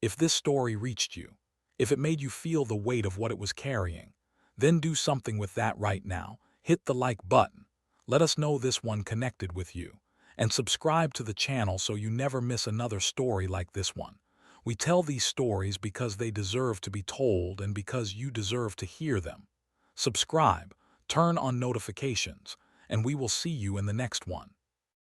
If this story reached you, if it made you feel the weight of what it was carrying, then do something with that right now. Hit the like button. Let us know this one connected with you. And subscribe to the channel so you never miss another story like this one. We tell these stories because they deserve to be told and because you deserve to hear them. Subscribe, turn on notifications, and we will see you in the next one.